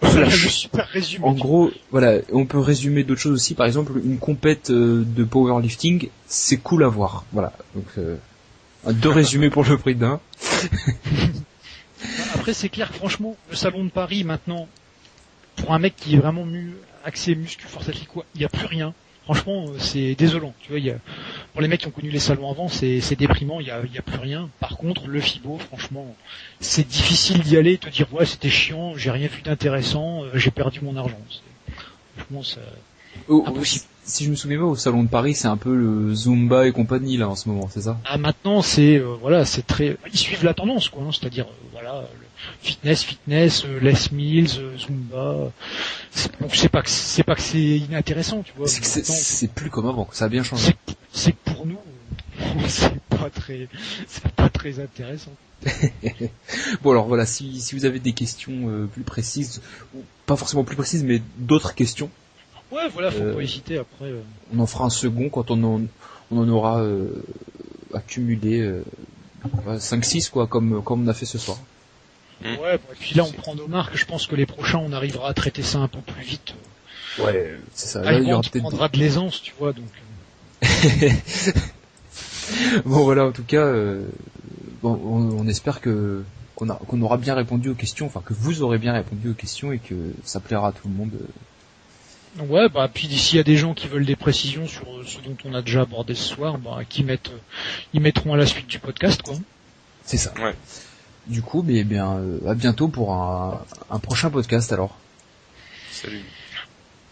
Voilà, le super résumé. En gros, voilà, on peut résumer d'autres choses aussi. Par exemple, une compète de powerlifting, c'est cool à voir. Voilà. Donc, 2 résumés pour le prix d'un. Après, c'est clair, franchement, le salon de Paris, maintenant, pour un mec qui est vraiment axé muscu, force athlétique, quoi, il n'y a plus rien. Franchement, c'est désolant. Tu vois, pour les mecs qui ont connu les salons avant, c'est déprimant, il y a plus rien. Par contre, le FIBO, franchement, c'est difficile d'y aller et te dire, ouais, c'était chiant, j'ai rien vu d'intéressant, j'ai perdu mon argent. Franchement, c'est impossible. Si je me souviens pas, au salon de Paris, c'est un peu le Zumba et compagnie, là, en ce moment, c'est ça? Ah, maintenant, c'est très, ils suivent la tendance, quoi, hein, c'est-à-dire, le fitness, Les Mills, Zumba. Donc c'est pas que c'est inintéressant, tu vois. C'est plus comme avant, ça a bien changé. C'est que pour nous, c'est pas très intéressant. Bon alors voilà, si vous avez des questions plus précises, ou pas forcément plus précises, mais d'autres questions. Ouais, voilà, faut pas hésiter après. On en fera un second quand on en aura accumulé 5-6 quoi, comme on a fait ce soir. Ouais, et puis là on prend nos marques, je pense que les prochains on arrivera à traiter ça un peu plus vite. Ouais, c'est ça. Là, il y aura peut-être prendra de l'aisance, tu vois, donc. Bon voilà, en tout cas, on espère qu'on aura bien répondu aux questions, enfin que vous aurez bien répondu aux questions et que ça plaira à tout le monde. Ouais, puis s'il y a des gens qui veulent des précisions sur ce dont on a déjà abordé ce soir, ils mettront à la suite du podcast, quoi. C'est ça. Ouais. Du coup, à bientôt pour un prochain podcast alors. Salut.